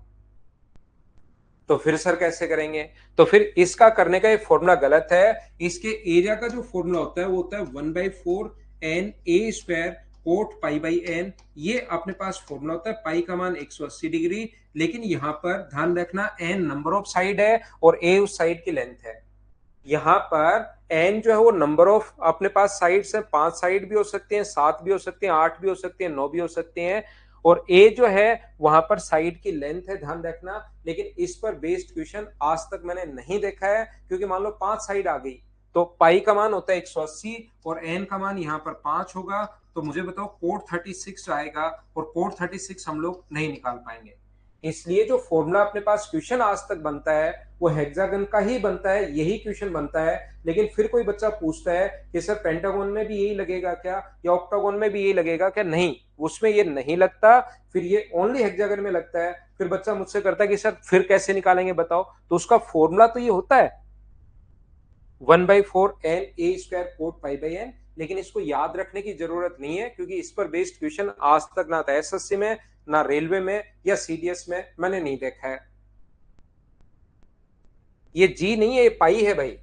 तो फिर सर कैसे करेंगे? तो फिर इसका करने का ये फॉर्मूला गलत है। इसके एरिया का जो फॉर्मूला होता है वो होता है 1/4 NA² कोट π/n। ये अपने पास फॉर्मूला होता है, पाई का मान 180 डिग्री। लेकिन यहां पर ध्यान रखना n नंबर ऑफ साइड है और a उस साइड की लेंथ है। यहाँ पर n जो है वो नंबर ऑफ अपने पास साइड्स है, 5 साइड भी हो सकते हैं, 7 भी हो सकते हैं, 8 भी हो सकते हैं, 9 भी हो सकते हैं। और a जो है वहां पर साइड की लेंथ है, ध्यान रखना। लेकिन इस पर बेस्ड क्वेश्चन आज तक मैंने नहीं देखा है, क्योंकि मान लो 5 साइड आ गई तो पाई का मान होता है 180 और n का मान यहाँ पर 5 होगा। तो मुझे बताओ कोट 36 आएगा, और कोट 36 हम लोग नहीं निकाल पाएंगे। इसलिए जो फॉर्मूला अपने पास क्वेश्चन आज तक बनता है वो हेक्सागन का ही बनता है, यही क्वेश्चन बनता है। लेकिन फिर कोई बच्चा पूछता है कि सर पेंटागन में भी यही लगेगा क्या, या ऑक्टागन में भी यही लगेगा क्या? नहीं, उसमें ये नहीं लगता, फिर ये ओनली हेक्सागन में लगता है। फिर बच्चा मुझसे करता है कि सर फिर कैसे निकालेंगे बताओ, तो उसका फॉर्मूला तो ये होता है 1/4 n a square coat pi by n। लेकिन इसको याद रखने की जरूरत नहीं है, क्योंकि इस पर बेस्ड क्वेश्चन आज तक ना तो एसएससी में, ना रेलवे में या सीडीएस में मैंने नहीं देखा है। ये जी नहीं है, ये पाई है भाई,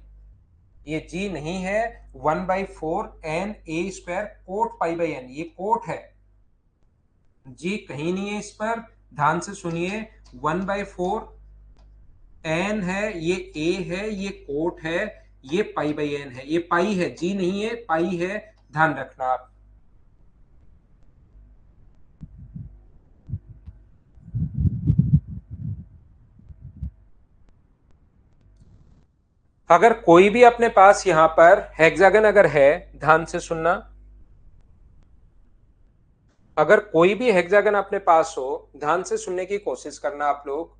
ये जी नहीं है। 1/4 n a square coat pi by n, ये कोट है, जी कहीं नहीं है इस पर। ध्यान से सुनिए, 1/4 n है, ये a है, ये कोट है, ये पाई बाई n है, ये पाई है, जी नहीं है, पाई है, ध्यान रखना आप। अगर कोई भी अपने पास यहां पर हेक्सागन अगर है, ध्यान से सुनना, अगर कोई भी हेक्सागन अपने पास हो, ध्यान से सुनने की कोशिश करना आप लोग।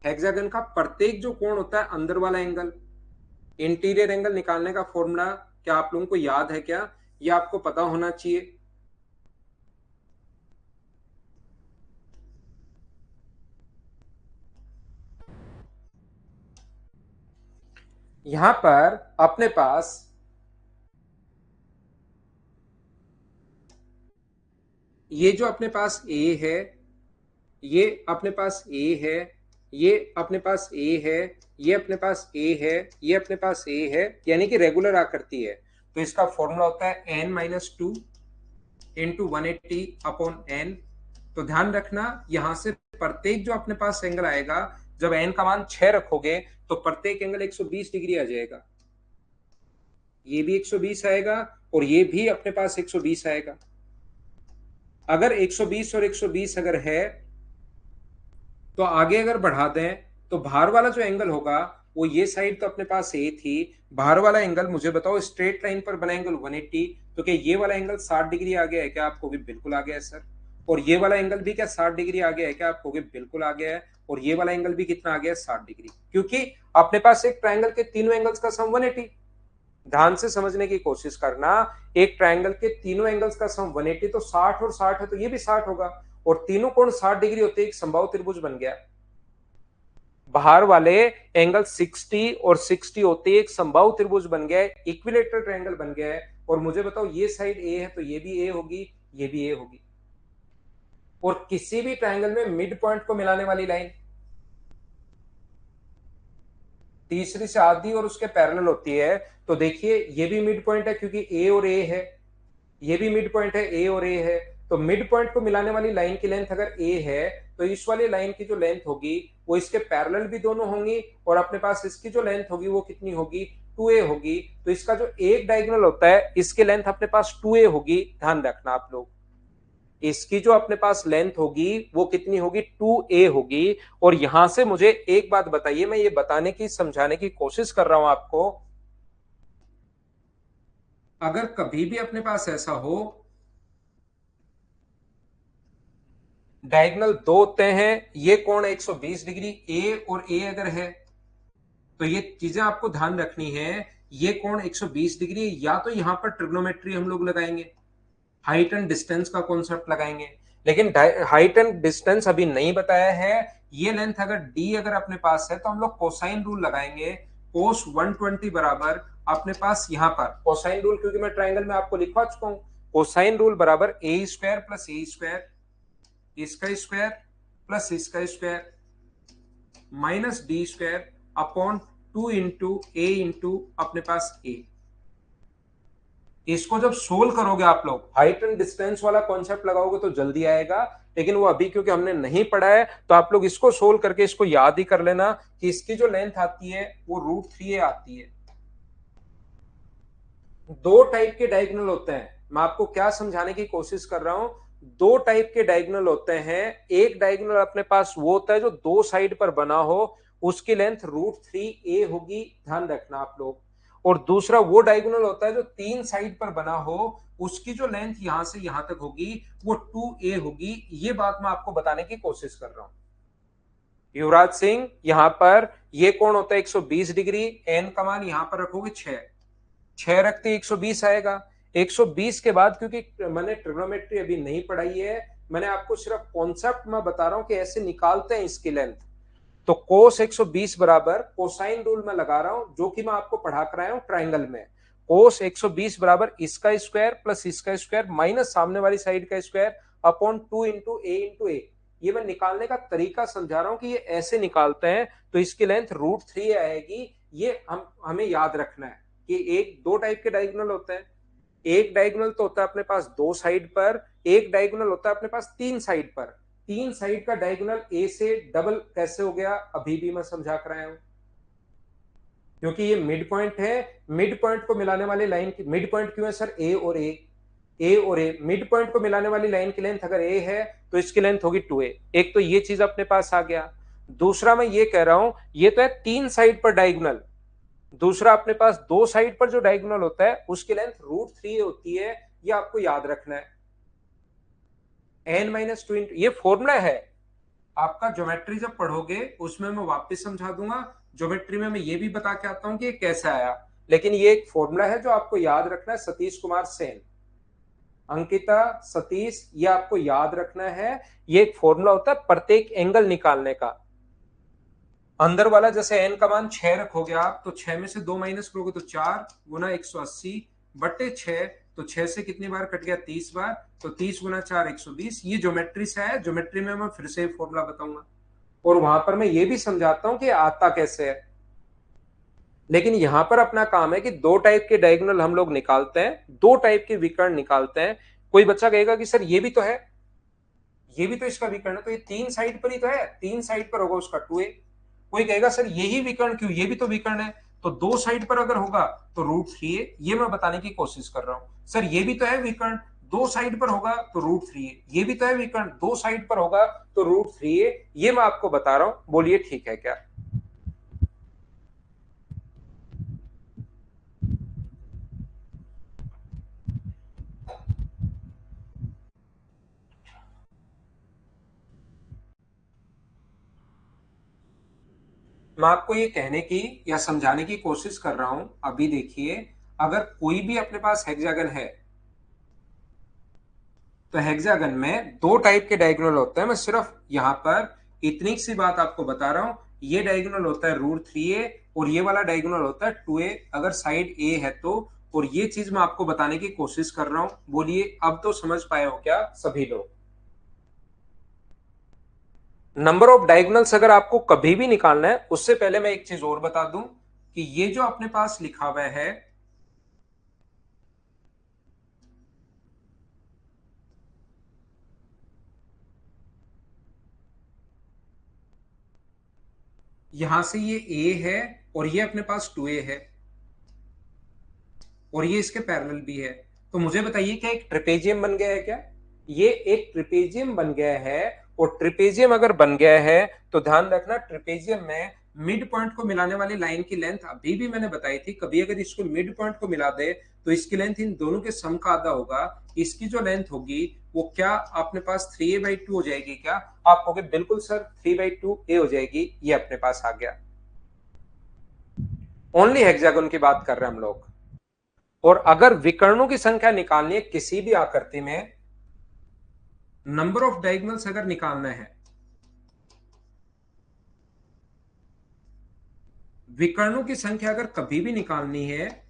हेक्सागन का प्रत्येक जो कोण होता है अंदर वाला एंगल, इंटीरियर एंगल निकालने का फॉर्मूला क्या आप लोगों को याद है क्या? ये आपको पता होना चाहिए। यहां पर अपने पास ये जो अपने पास A है, ये अपने पास A है, ये अपने पास A है, ये अपने पास A है, ये अपने पास A है, यानी कि रेगुलर आकृति है। तो इसका फॉर्मूला होता है n-2 इंटू 180 अपॉन n। तो ध्यान रखना, यहां से प्रत्येक जो अपने पास एंगल आएगा, जब n का मान 6 रखोगे तो प्रत्येक एंगल 120 डिग्री आ जाएगा। ये भी 120 आएगा और ये भी अपने पास 120 आएगा। अगर 120 और 120 अगर है तो आगे अगर बढ़ा दें तो बाहर वाला जो एंगल होगा वो, ये साइड तो अपने पास ए थी, बाहर वाला एंगल मुझे बताओ स्ट्रेट लाइन पर बना एंगल 180, तो क्या ये वाला एंगल 60 डिग्री आ गया है क्या? आपको भी बिल्कुल आ गया है सर। और ये वाला एंगल भी क्या 60 डिग्री आ गया है क्या? आपको भी बिल्कुल आ गया है। और ये वाला एंगल भी कितना आ गया है? 60 डिग्री, क्योंकि अपने पास एक ट्राइंगल के तीनों एंगल्स का सम 180। ध्यान से समझने की कोशिश करना, एक ट्राइंगल के तीनों एंगल्स का सम 180, तो 60 और 60 है तो ये भी 60 होगा, और तीनों कोण 60 डिग्री होते एक समबाहु त्रिभुज बन गया। बाहर वाले एंगल 60 और 60 होते एक समबाहु त्रिभुज बन गया है, इक्विलेटरल ट्रायंगल बन गया है। और मुझे बताओ ये साइड ए है तो ये भी ए होगी, ये भी ए होगी। और किसी भी ट्रायंगल में मिड पॉइंट को मिलाने वाली लाइन तीसरी से आधी और उसके पैरेलल होती है। तो देखिए ये भी मिड पॉइंट है क्योंकि ए और ए है, ये भी मिड पॉइंट है, ए और ए है। तो मिड पॉइंट को मिलाने वाली लाइन की लेंथ अगर ए है तो इस वाली लाइन की जो लेंथ होगी वो इसके पैरेलल भी दोनों होंगी, और अपने पास इसकी जो लेंथ होगी वो कितनी होगी? 2a होगी। तो इसका जो एक डायगोनल होता है इसकी लेंथ अपने पास 2a होगी। ध्यान रखना आप लोग, इसकी जो अपने पास लेंथ होगी वो कितनी होगी? 2a होगी। और यहां से मुझे एक बात बताइए, मैं ये बताने की समझाने की कोशिश कर रहा हूं आपको, अगर कभी भी अपने पास ऐसा हो डायगोनल दो होते हैं, ये कोण 120 डिग्री ए और ए अगर है तो ये चीजें आपको ध्यान रखनी है। ये कोण 120 डिग्री, या तो यहां पर ट्रिग्नोमेट्री हम लोग लगाएंगे, हाइट एंड डिस्टेंस का कॉन्सेप्ट लगाएंगे, लेकिन हाइट एंड डिस्टेंस अभी नहीं बताया है। ये लेंथ अगर डी अगर अपने पास है तो हम लोग कोसाइन रूल लगाएंगे। कोस 120 बराबर अपने पास यहां पर कोसाइन रूल, क्योंकि मैं ट्राइंगल में आपको लिखवा चुका हूं, कोसाइन रूल बराबर A square plus A square, इसका स्क्वायर प्लस इसका square minus D square upon 2 into A into अपने पास ए। इसको जब सोल्व करोगे आप लोग, हाइट एंड डिस्टेंस वाला कॉन्सेप्ट लगाओगे तो जल्दी आएगा, लेकिन वो अभी क्योंकि हमने नहीं पढ़ा है तो आप लोग इसको सोल्व करके इसको याद ही कर लेना कि इसकी जो लेंथ आती है वो √3a आती है। दो टाइप के डायगोनल होते हैं, मैं आपको क्या समझाने की कोशिश कर रहा हूं। दो टाइप के डायगोनल होते हैं, एक डायगोनल अपने पास वो होता है जो दो साइड पर बना हो, उसकी लेंथ √3a होगी, ध्यान रखना आप लोग। और दूसरा वो डायगोनल होता है जो तीन साइड पर बना हो, उसकी जो लेंथ यहां से यहां तक होगी वो 2a होगी। ये बात मैं आपको बताने की कोशिश कर रहा हूं। युवराज सिंह, यहां पर ये कोण होता है 120 डिग्री, एन का मान यहां पर रखोगे 6 रखते 120 आएगा। 120 के बाद, क्योंकि मैंने ट्रिग्नोमेट्री अभी नहीं पढ़ाई है, मैंने आपको सिर्फ कॉन्सेप्ट में बता रहा हूं कि ऐसे निकालते हैं इसकी लेंथ। तो कोस 120 बराबर कोसाइन रूल में लगा रहा हूं, जो कि मैं आपको पढ़ा कर आया हूं ट्राइंगल में। कोस 120 बराबर इसका स्क्वायर प्लस इसका स्क्वायर माइनस सामने वाली साइड का स्क्वायर अपॉन 2 इंटू ए। ये मैं निकालने का तरीका समझा रहा हूं कि ये ऐसे निकालते हैं, तो इसकी लेंथ √3 आएगी। ये हमें याद रखना है कि एक दो टाइप के डायगोनल होते हैं। एक डायगोनल तो होता है अपने पास 2 साइड पर, एक डायगोनल होता है अपने पास 3 साइड पर। 3 साइड का डायगोनल ए से डबल कैसे हो गया अभी भी मैं समझा कर आया हूं, क्योंकि ये मिड पॉइंट है। मिड पॉइंट को मिलाने वाली लाइन की मिड पॉइंट क्यों है सर? ए और ए मिड पॉइंट को मिलाने वाली लाइन की लेंथ अगर ए है तो इसकी लेंथ होगी 2a। एक तो ये चीज अपने पास आ गया। दूसरा मैं ये कह रहा हूं, ये तो है 3 साइड पर डायगोनल। दूसरा अपने पास 2 साइड पर जो डायगोनल होता है उसकी लेंथ √3 होती है। ये आपको याद रखना है। n-2 ये फॉर्मूला है आपका। ज्योमेट्री जब पढ़ोगे उसमें मैं वापस समझा दूंगा। ज्योमेट्री में मैं ये भी बता के आता हूं कि ये कैसे आया, लेकिन ये एक फॉर्मूला है जो आपको याद रखना है। सतीश कुमार सेन, अंकिता, सतीश, ये आपको याद रखना है। ये एक फॉर्मूला होता है प्रत्येक एंगल निकालने का। अंदर वाला जैसे n का मान 6 रखोगे आप, तो 6 में से 2 माइनस करोगे तो 4 गुना 180 बटे 6, तो 6 से कितनी बार कट गया? 30 बार। तो 30 गुना 4 120। ये ज्योमेट्री से है। ज्योमेट्री में मैं फिर से फॉर्मूला बताऊंगा और वहां पर मैं ये भी समझाता हूं कि आता कैसे है। लेकिन यहां पर अपना काम है कि 2 टाइप के डायगोनल हम लोग निकालते हैं, 2 टाइप के विकर्ण निकालते हैं। कोई बच्चा कहेगा कि सर ये भी तो है, ये भी तो इसका विकर्ण है, तो ये 3 साइड पर ही तो है, 3 साइड पर होगा उसका 2a। कोई कहेगा सर यही विकर्ण क्यों? ये भी तो विकर्ण है। तो 2 साइड पर अगर होगा तो √3a। ये मैं बताने की कोशिश कर रहा हूं। सर ये भी तो है विकर्ण, 2 साइड पर होगा तो √3a। ये भी तो है विकर्ण, 2 साइड पर होगा तो √3a। ये मैं आपको बता रहा हूं, बोलिए ठीक है क्या? मैं आपको ये कहने की या समझाने की कोशिश कर रहा हूं। अभी देखिए, अगर कोई भी अपने पास हेक्सागन है तो हेक्सागन में 2 टाइप के डायगोनल होते हैं। मैं सिर्फ यहां पर इतनी सी बात आपको बता रहा हूं। ये डायगोनल होता है √3a और ये वाला डायगोनल होता है 2a, अगर साइड a है तो। और ये चीज मैं आपको बताने की कोशिश कर रहा हूं। बोलिए अब तो समझ पाए हो क्या सभी लोग? नंबर ऑफ डायगोनल्स अगर आपको कभी भी निकालना है, उससे पहले मैं एक चीज और बता दूं कि ये जो अपने पास लिखा हुआ है, यहां से ये a है और ये अपने पास 2a है और ये इसके पैरेलल भी है। तो मुझे बताइए क्या एक ट्रिपेजियम बन गया है क्या? ये एक ट्रिपेजियम बन गया है। और ट्रिपेजियम अगर बन गया है तो ध्यान रखना, ट्रिपेजियम में मिड पॉइंट को मिलाने वाली लाइन की लेंथ अभी भी मैंने बताई थी। कभी अगर इसको मिड पॉइंट को मिला दे तो इसकी लेंथ इन दोनों के सम का आधा होगा। इसकी जो लेंथ होगी वो क्या अपने पास 3a/2 हो जाएगी क्या? आप कहोगे बिल्कुल सर 3/2a हो जाएगी। ये अपने पास आ गया। ओनली हेक्सागन की बात कर रहे हैं हम लोग। और अगर विकर्णों की संख्या निकालनी है किसी भी आकृति में, नंबर ऑफ डायगोनल्स अगर निकालना है, विकर्णों की संख्या अगर कभी भी निकालनी है,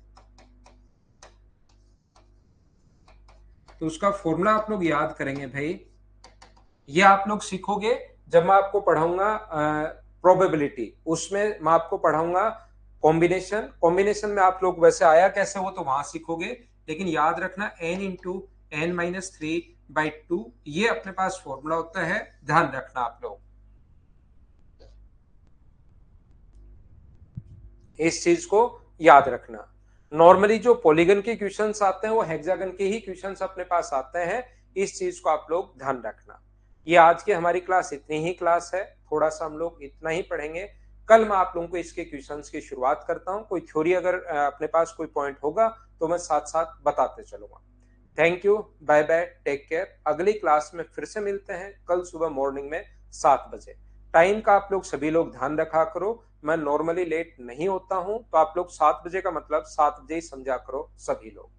तो उसका फॉर्मूला आप लोग याद करेंगे भाई। ये आप लोग सीखोगे जब मैं आपको पढ़ाऊंगा प्रोबेबिलिटी। उसमें मैं आपको पढ़ाऊंगा कॉम्बिनेशन। कॉम्बिनेशन में आप लोग वैसे आया कैसे वो तो वहां सीखोगे, लेकिन याद रखना n×n-3/2 ये अपने पास फॉर्मूला होता है। ध्यान रखना आप लोग इस चीज को याद रखना। नॉर्मली जो पॉलीगन के क्वेश्चंस आते हैं वो हेक्सागन के ही क्वेश्चंस अपने पास आते हैं। इस चीज को आप लोग ध्यान रखना। ये आज की हमारी क्लास इतनी ही क्लास है, थोड़ा सा हम लोग इतना ही पढ़ेंगे। कल मैं आप लोगों को इसके क्वेश्चंस की शुरुआत करता हूं। कोई थ्योरी अगर अपने पास कोई पॉइंट होगा तो मैं साथ साथ बताते चलूंगा। Thank you, bye bye, take care. अगली क्लास में फिर से मिलते हैं कल सुबह मॉर्निंग में 7 बजे। टाइम का आप लोग सभी लोग ध्यान रखा करो। मैं नॉर्मली लेट नहीं होता हूं, तो आप लोग 7 बजे का मतलब 7 बजे ही समझा करो सभी लोग।